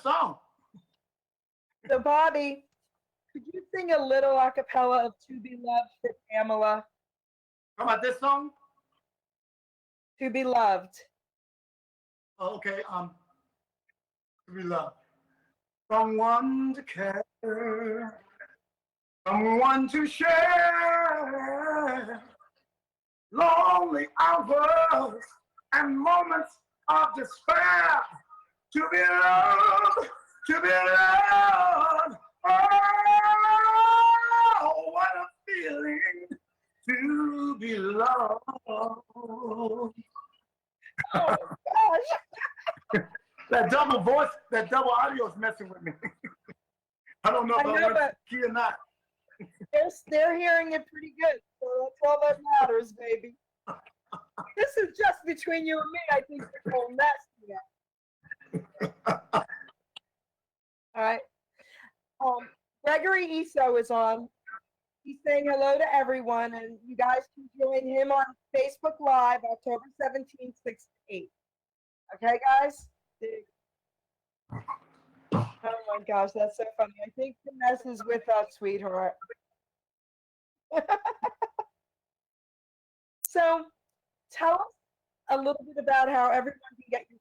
song. So, Bobby, could you sing a little a cappella of To Be Loved for Pamela? How about this song? To Be Loved. Oh, okay. To be loved. Someone to care, someone to share. Lonely hours and moments of despair. To be loved, to be loved. Oh, what a feeling to be loved. Oh, gosh. That double voice, that double audio is messing with me. I don't know if I I know, went but- key or not. They're hearing it pretty good, so that's all that matters, baby. This is just between you and me. I think they're going nasty. All right. Gregory Eso is on. He's saying hello to everyone, and you guys can join him on Facebook Live October 17th, 6 to 8. Okay, guys? Oh my gosh, that's so funny. I think Vanessa is with us, sweetheart. So, tell us a little bit about how everyone can get your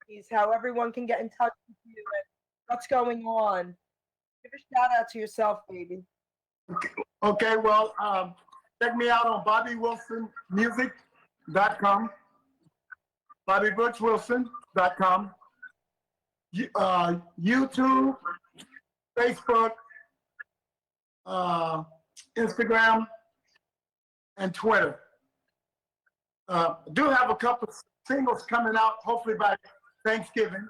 keys, how everyone can get in touch with you, and what's going on. Give a shout out to yourself, baby. Okay, well, check me out on BobbyWilsonMusic.com, BobbyButchWilson.com, YouTube, Facebook, Instagram, and Twitter. Do have a couple singles coming out, hopefully by Thanksgiving,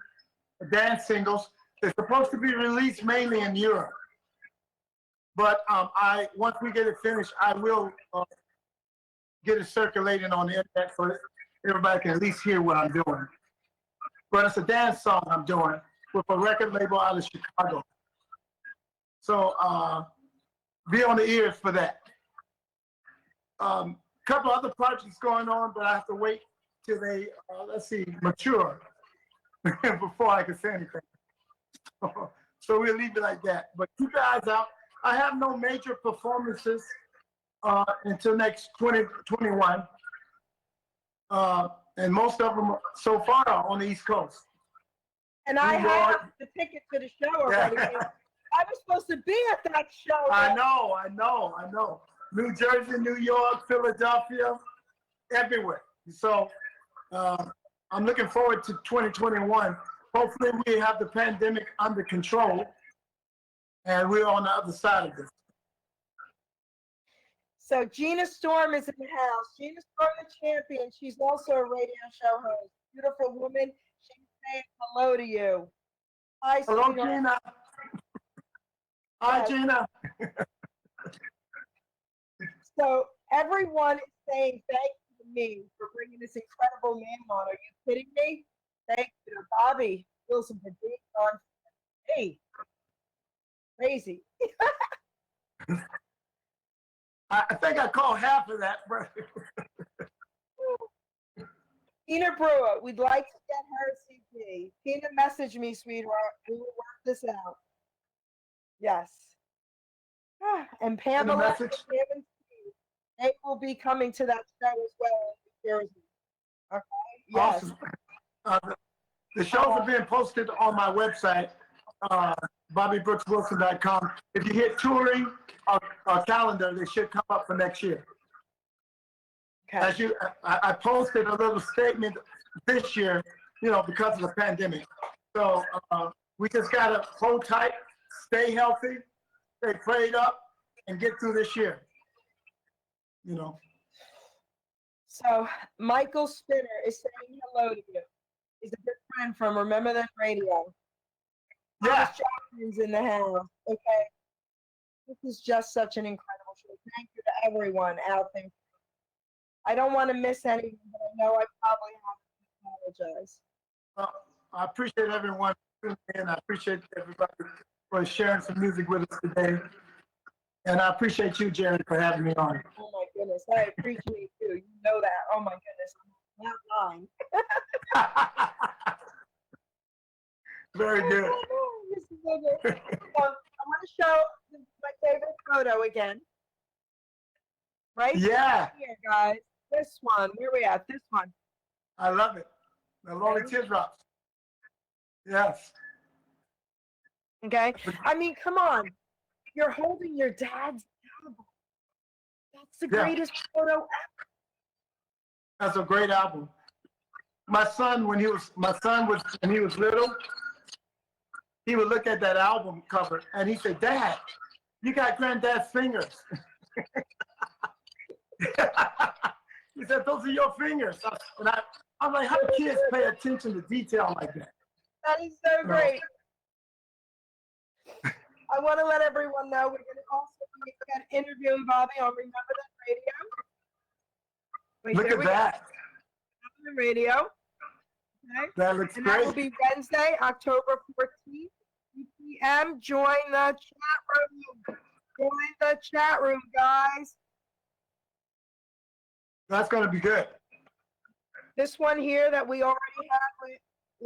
dance singles. They're supposed to be released mainly in Europe. But once we get it finished, I will get it circulating on the internet so that everybody can at least hear what I'm doing. But it's a dance song I'm doing with a record label out of Chicago. So be on the ears for that. Couple other projects going on, but I have to wait till they, mature before I can say anything. So we'll leave it like that. But keep your eyes out. I have no major performances until next 2021. And most of them so far are on the East Coast. And I New York. have the ticket to the show already. Yeah. I was supposed to be at that show. I know. New Jersey, New York, Philadelphia, everywhere. So I'm looking forward to 2021. Hopefully we have the pandemic under control and we're on the other side of this. So Gina Storm is in the house. Gina Storm, the champion. She's also a radio show host. Beautiful woman. She's saying hello to you. Hi, Hello, sweetheart. Gina. Hi, Yes. Gina. So everyone is saying thank you to me for bringing this incredible man on. Are you kidding me? Thank you to Bobby Wilson for being on. Hey, crazy. I think I called half of that, bro. Tina Brewer, we'd like to get her a CD. Tina, message me, sweetheart. We will work this out. Yes. And Pamela and message. Kevin Steve, they will be coming to that show as well in New Jersey. Okay. Yes. Awesome. The shows are being posted on my website, BobbyBrooksWilson.com. If you hit touring or calendar, they should come up for next year. Okay. I posted a little statement this year, because of the pandemic. So we just gotta hold tight, stay healthy, stay prayed up, and get through this year. So Michael Spinner is saying hello to you. He's a good friend from Remember That Radio. Yeah. Thomas Jackson's in the house. Okay. This is just such an incredible show. Thank you to everyone out there. I don't want to miss anyone, but I know I probably have to apologize. Well, I appreciate everyone tuning in. I appreciate everybody for sharing some music with us today. And I appreciate you, Jerry, for having me on. Oh my goodness. I appreciate you. You know that. Oh my goodness. I'm not lying. Very good. again. Right? Yeah, Here, guys. This one. Where we at? This one. I love it. The Lonely Teardrops. Yes. Okay. I mean, come on. You're holding your dad's album. That's the Yeah. greatest photo ever. That's a great album. My son, when he was little, he would look at that album cover and he said, "Dad, you got Granddad's fingers." He said, "Those are your fingers." And I'm like, how do kids pay attention to detail like that? That is so great. I want to let everyone know we're going to also be interviewing Bobby on Remember That Radio. Wait, Look there at we go. that. On the radio. Okay. That looks And that will great. be Wednesday, October 14th, 2 p.m. Join the chat room. Join the chat room, guys. That's going to be good. This one here that we already had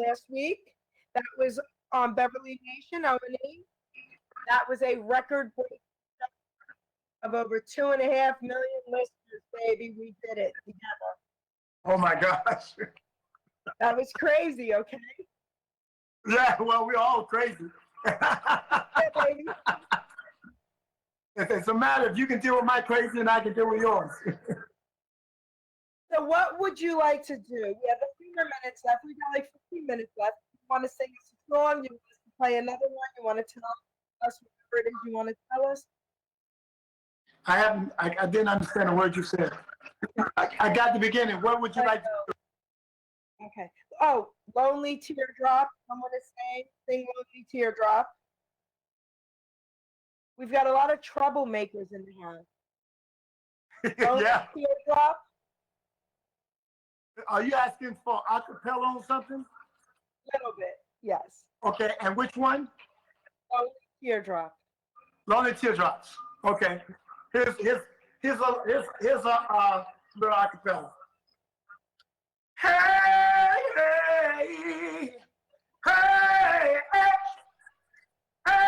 last week, that was on Beverly Nation, O&E. That was a record break of over 2.5 million listeners, baby. We did it together. Oh my gosh. That was crazy, okay? Yeah, well, we're all crazy. Yeah, baby. It's a matter if you can deal with my crazy and I can deal with yours. So what would you like to do? We have a few more minutes left. We got like 15 minutes left. You want to sing us a song? You want us to play another one? You want to tell us whatever it is you want to tell us? I didn't understand a word you said. I got the beginning. What would you like to do? Okay. Oh, Lonely Teardrop. I'm going to sing Lonely Teardrop. We've got a lot of troublemakers in the house. Lonely Yeah. Teardrop. Are you asking for acapella or something? Little bit, yes. Okay, and which one? Lonely Teardrop. Lonely Teardrops. Okay. Here's a little acapella. Hey, hey, hey, hey,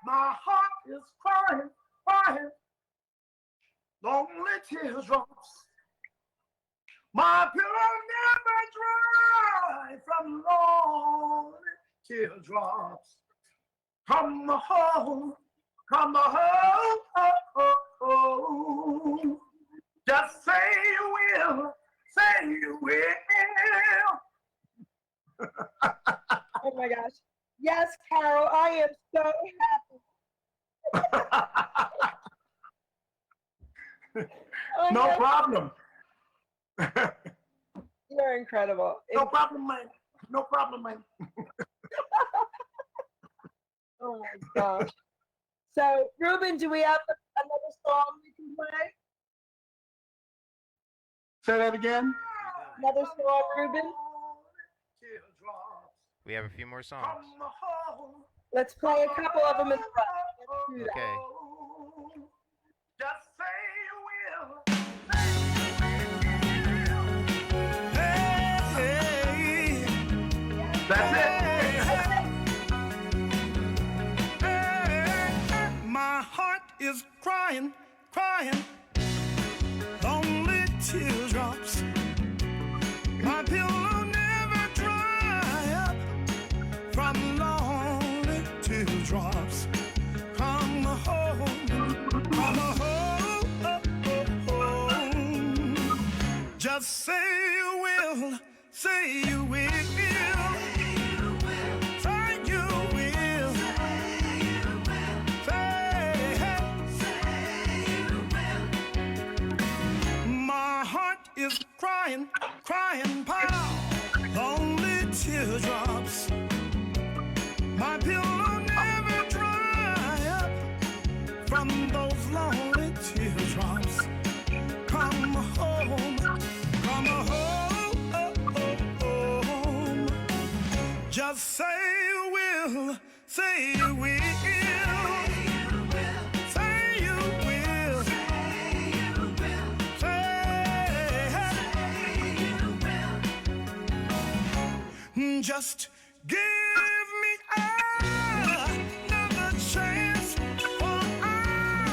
my heart is crying, crying. Lonely teardrops. My pillow never dry from lonely teardrops. Come home, come home, oh, oh, oh. Just say you will, say you will. Oh my gosh. Yes, Carol, I am so happy. No problem. You're incredible. No problem, man. No problem, man. Oh my gosh. So, Ruben, do we have another song we can play? Say that again. Another song, Ruben? We have a few more songs. Let's play a couple of them in a row. Let's do that. Okay. Just say you will. Hey, That's it. my heart is crying, crying, lonely teardrops. My pillow never dry up from lonely teardrops. Come home, come home. Just say you will, say you will. Say you will. My heart is crying, crying, pow, lonely teardrops. My pillow never dry up from those lonely teardrops. Come home, come home. Just say you will, say you will. Say you will. Just give me another chance, for I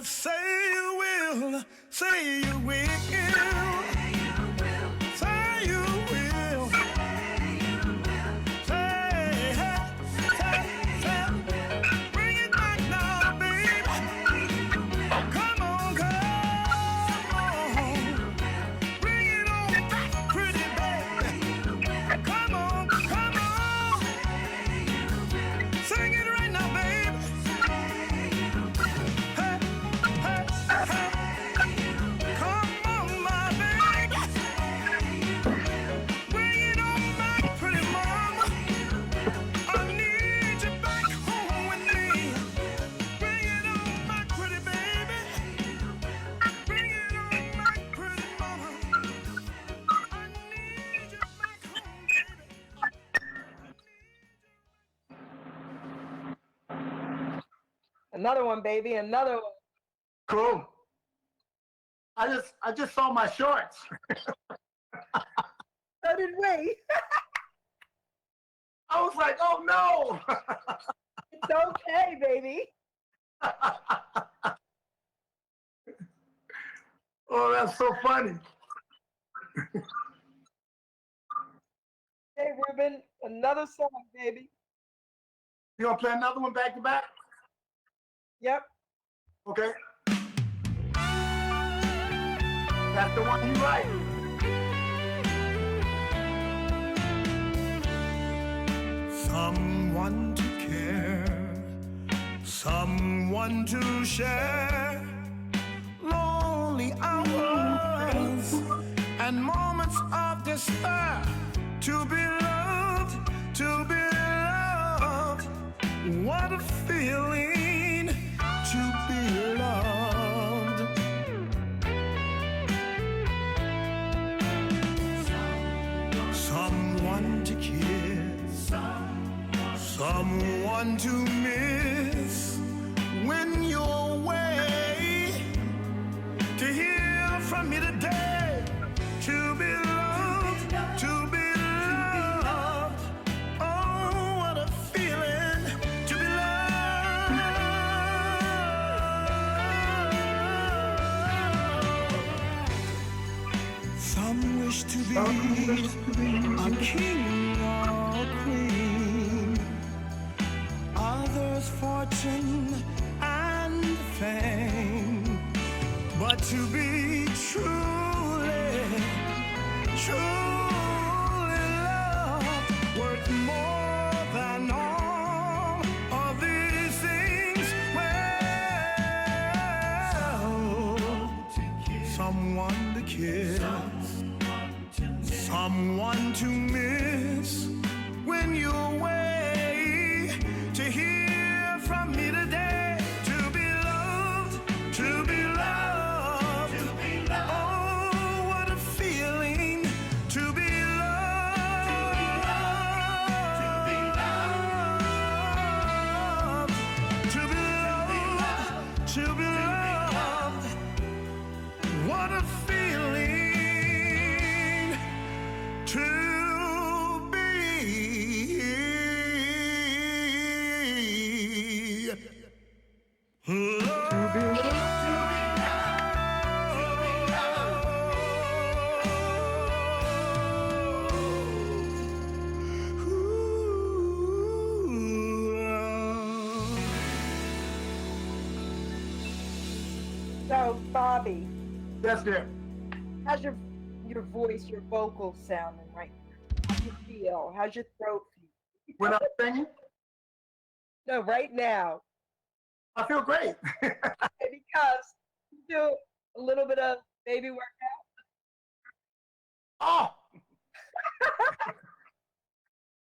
Just say you will, say you will. Say you will. Bring it back now, baby. Come on, come on. Bring it on back, pretty baby. Come on, come on. Sing it right now, baby. Hey, hey, hey. Come on, my baby. Bring it on back, pretty mama. I need you back home with me. Bring it on back, pretty baby. Bring it on back, pretty mama. I need you back home, baby. Another one, baby. Another one. Cool. I just saw my shorts. So did we. I was like, oh no. It's okay, baby. Oh, that's so funny. Hey, Ruben. Another song, baby. You gonna play another one back to back? Yep. Okay. That's the one you like. Someone to care, someone to share, lonely hours and moments of despair, to be loved, to be loved. What a feeling to be loved. Someone to kiss, someone to miss when you're away, to hear from me today, to be loved, to be loved. Oh, what a feeling to be loved. Some wish to be a king or queen, others fortune and fame, but to be truly, truly loved, worth more than all of these things. Well, someone to kiss, someone to miss when you're away, to hear from me today, to be loved, to be loved. Oh, what a feeling to be loved, to be loved, to be loved, to be loved. What a feeling to be So, Bobby, Yes, dear. how's your voice, your vocals sounding right now? How do you feel? How's your throat feel? When I'm singing, No, right now. I feel great. Because you do a little bit of baby workout. Oh.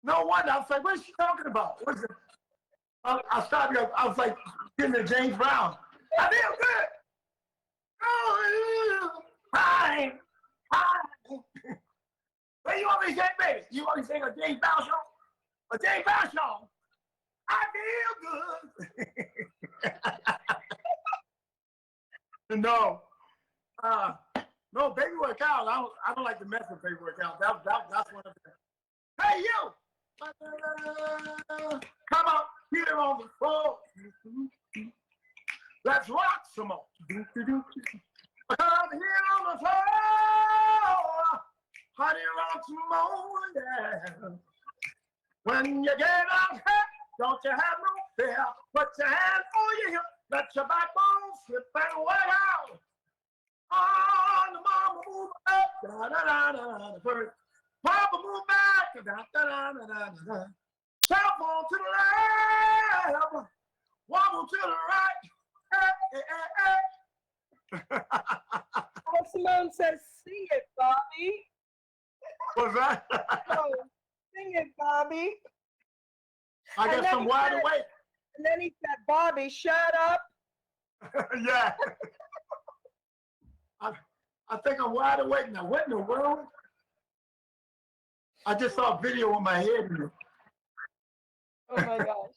No wonder. I was like, what is she talking about? What's it? I started, I was like, getting to James Brown. I feel good. Oh, hi. Hi. What you want me to say, baby? You want me to sing a James Brown song? A James Brown song? I feel good. No. No, baby workout. I don't like to mess with baby workout. That's one of them. Hey, you! Come on, get it on the floor. Let's rock some more. Come here on the floor. Honey, rock some more, yeah. When you get out here, don't you have no fear. Put your hand on your hip, let your backbone slip and way out. On the mama move up, da da da da da. First, Papa move back, da da da da da da. Cell phone to the left, wobble to the right. Hey, hey, hey, hey. Oh, Simone says, "See it, Bobby." What's that? Oh, sing it, Bobby. I And got then some he wide said- awake. And then he said, "Bobby, shut up." Yeah. I think I'm wide awake now. What in the world? I just saw a video with my head in it. Oh my gosh.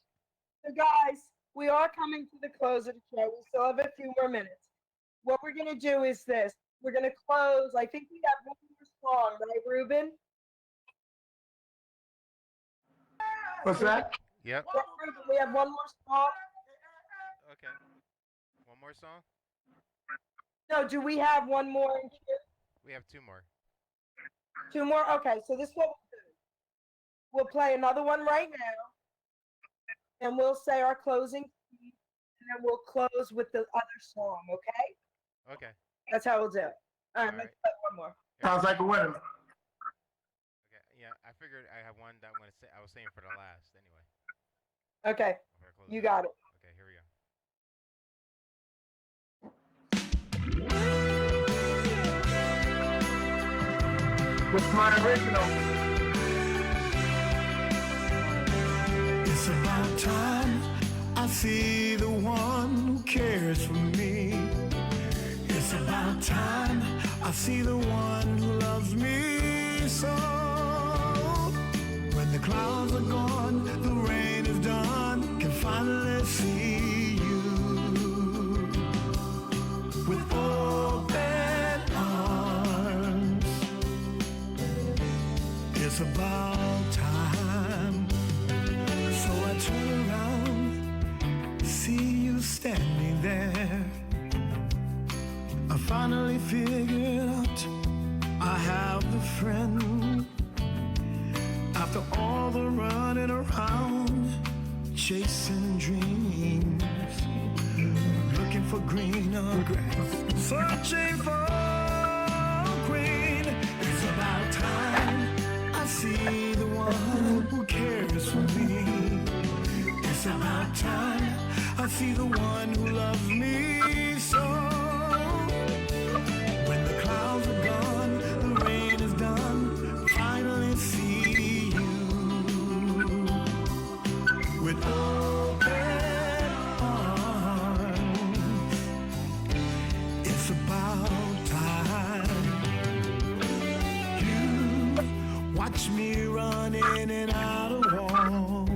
So guys, we are coming to the close of the show. We still have a few more minutes. What we're gonna do is this. We're gonna close. I think we have one more song, right, Ruben? What's that? Yep. Yeah, Ruben, we have one more song. Okay. One more song? No, do we have one more in here? We have two more. Two more? Okay, so this is what we'll do. We'll play another one right now, and we'll say our closing piece, and then we'll close with the other song, okay? Okay. That's how we'll do it. All right, All let's right. play one more. Sounds like a winner. Okay. Yeah, I figured I have one that I'm gonna say. I was saying for the last anyway. Okay, I'm gonna close you it. got it. Okay, here we go. What's my original? It's about time I see the one who cares for me. It's about time I see the one who loves me so. When the clouds are gone, the rain is done, can finally see you with open arms. It's about time. So I turn around, see you standing there. I finally figured out I have the friend. After all the running around, chasing dreams, looking for greener grass, searching for green. It's about time I see the one who cares for me. It's about time I see the one who loves me so. When the clouds are gone, the rain is done, finally see you with open arms. It's about time. You watch me run in and out of walls.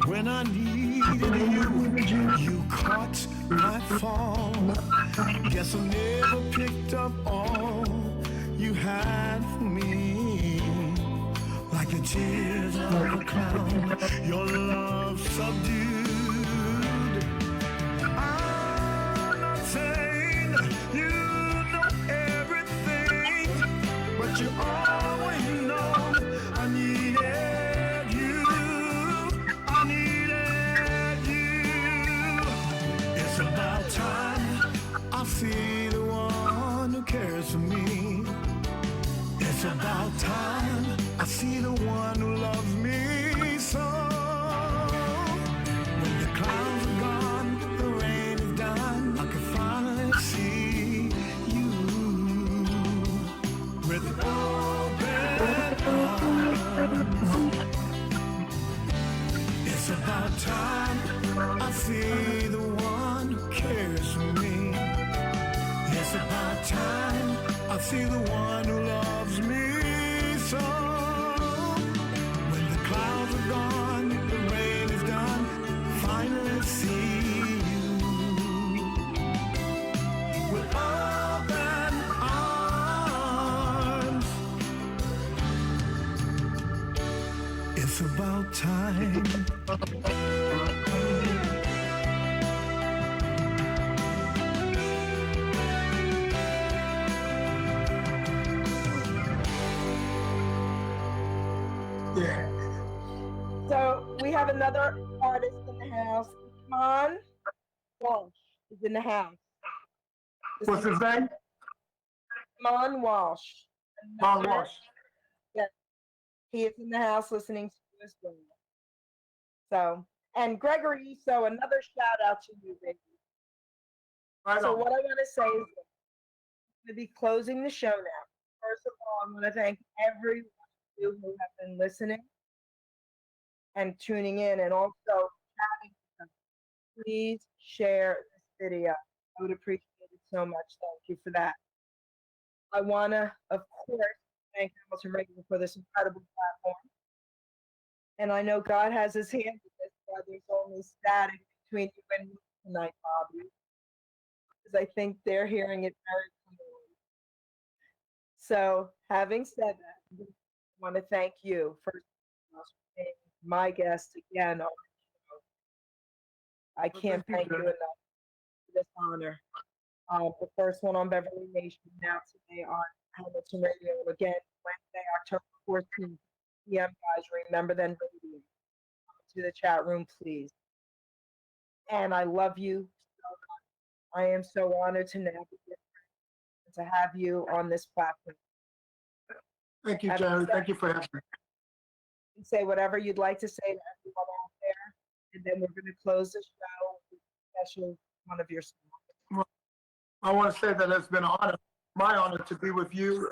When I needed you, you caught my fall. Guess I never picked up all you had for me. Like the tears of a clown, your love subdued. I'm not saying you know everything, but you always know I needed you. I needed you. It's about time I see the one who cares for me. It's about time I see the one who loves me so. When the clouds are gone, the rain is done, I can finally see you with open arms. It's about time I see the one who cares for me. It's about time I see the one who loves me so. When the clouds are gone, the rain is done, finally see you with open arms. It's about time. Yeah. So we have another artist in the house. Iman Walsh is in the house. What's his name? Iman Walsh. Ron Another- Walsh. Yes. He is in the house listening to you as well. So, and Gregory, so another shout out to you, baby. Right So on. what I want to say is this. I'm going to be closing the show now. First of all, I want to thank everyone who have been listening and tuning in and also chatting with us. Please share this video. I would appreciate it so much. Thank you for that. I want to, of course, thank Hamilton Radio for this incredible platform. And I know God has his hand in this, but there's only static between you and me tonight, Bobby. Because I think they're hearing it very clearly. So, having said that, I want to thank you for being my guest again on the show. I can't thank you enough for this honor. The first one on Beverly Nation, now today on Hamilton Radio. Again, Wednesday, October 14th, p.m. Guys, remember then radio. Come to the chat room, please. And I love you so much. I am so honored to navigate and to have you on this platform. Thank you, Jerry. Thank you for having me. And say whatever you'd like to say to everyone out there, and then we're going to close the show with a special one of your songs. I want to say that it's been an honor, my honor, to be with you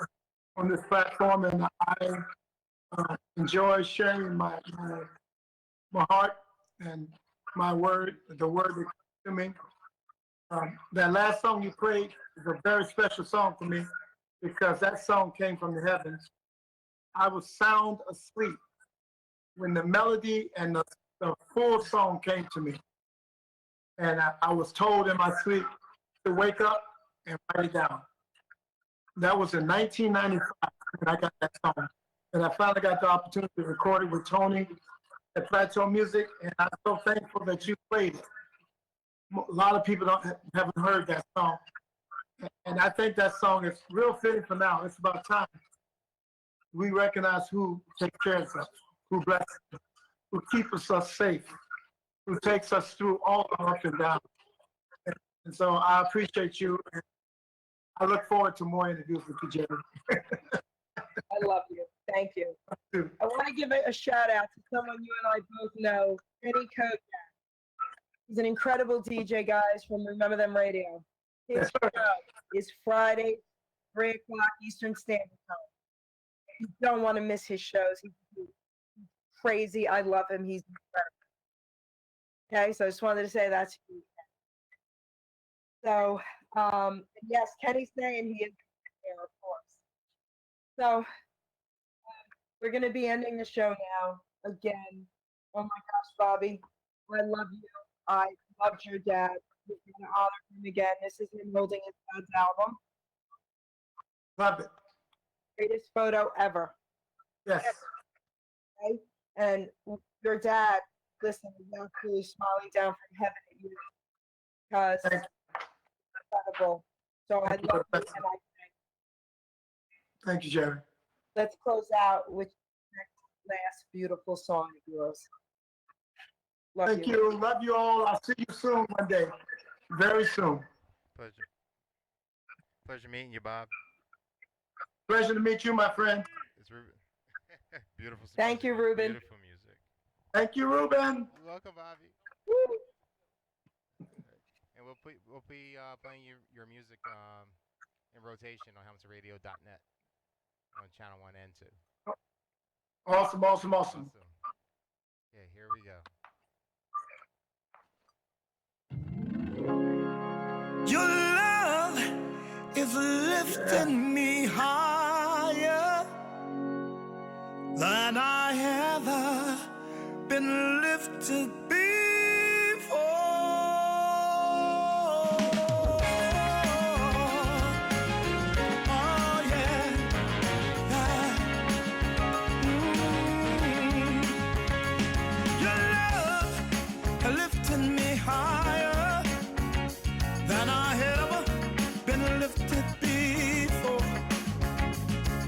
on this platform, and I enjoy sharing my heart and my word, the word that comes to me. That last song you played is a very special song for me because that song came from the heavens. I was sound asleep when the melody and the full song came to me. And I was told in my sleep to wake up and write it down. That was in 1995 when I got that song. And I finally got the opportunity to record it with Tony at Plateau Music, and I'm so thankful that you played it. A lot of people haven't heard that song. And I think that song is real fitting for now. It's about time we recognize who takes care of us, who blesses us, who keeps us safe, who takes us through all the ups and downs. And so I appreciate you. And I look forward to more interviews with you, Jerry. I love you. Thank you. I want to give a shout out to someone you and I both know, Kenny Kojak. He's an incredible DJ, guys, from Remember Them Radio. His show is Friday, 3 o'clock Eastern Standard Time. You don't want to miss his shows. He's crazy. I love him. He's incredible. Okay, so I just wanted to say that to you. So, yes, Kenny's saying he is there, of course. So, we're going to be ending the show now. Again, oh my gosh, Bobby, I love you. I loved your dad. We're going to honor him again. This is him holding his dad's album. Love it. Greatest photo ever. Yes. Okay? And your dad, listen, is absolutely smiling down from heaven at you because Thank it's incredible. So I love you, and I thank you. Thank you, Jerry. Let's close out with the next last beautiful song of yours. Love Thank you. Love you all. I'll see you soon one day. Very soon. Pleasure. Pleasure meeting you, Bob. Pleasure to meet you, my friend. It's Ruben. Beautiful. Thank you, Ruben. Beautiful music. Thank you, Ruben. Welcome, Bobby. Woo. And we'll be playing your music in rotation on HamiltonRadio.net on channel 1 and 2. Awesome, awesome, awesome. Okay, here we go. Your love is lifting me higher than I ever been lifted before. Oh yeah, Your love lifting me higher than I had ever been lifted before.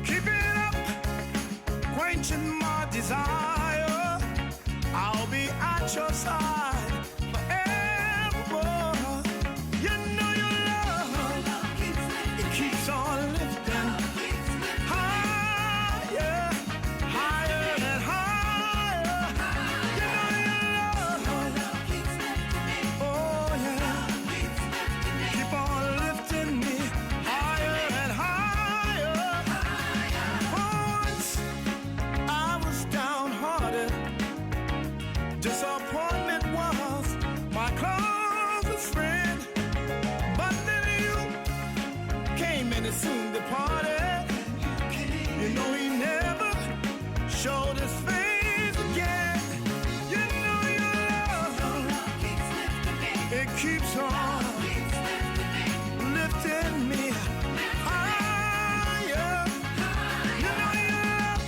Keep it up, quenching my desire. his face again. You know your love, it keeps on lifting me higher. You know your love,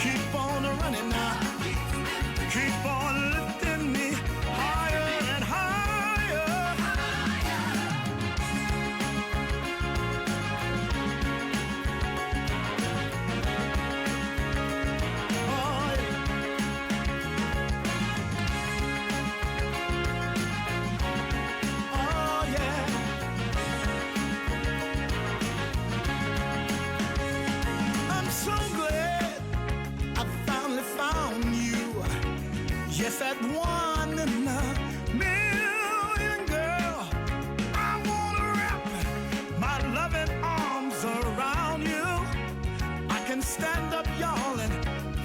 keep on running now. Keep on lifting me higher and higher. Oh, yeah. Oh, yeah. I'm so glad I finally found you. Yes, that one in a million, girl. I wanna wrap my loving arms around you. I can stand up, y'all, and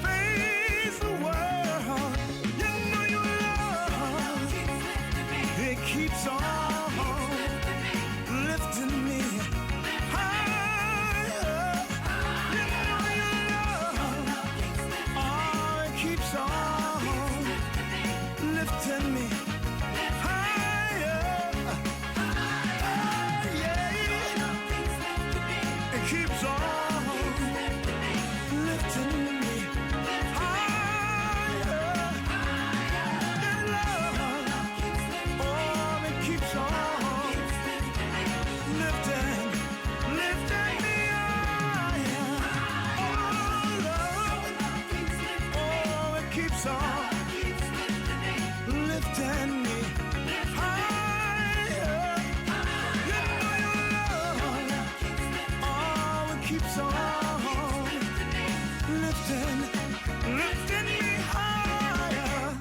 face the world. You know your love, it keeps on lifting me higher. You know your love, oh, it keeps on lifting me higher. Yeah, it keeps on lifting me higher. That love, oh, it keeps on lifting me higher. Oh, love, oh, it keeps on lifting me higher. You know your love, oh, it keeps on lifting me higher.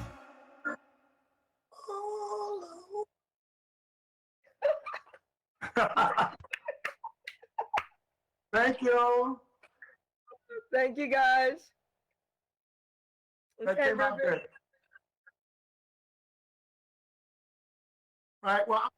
Thank you. Thank you, guys. That came out good. All right, well.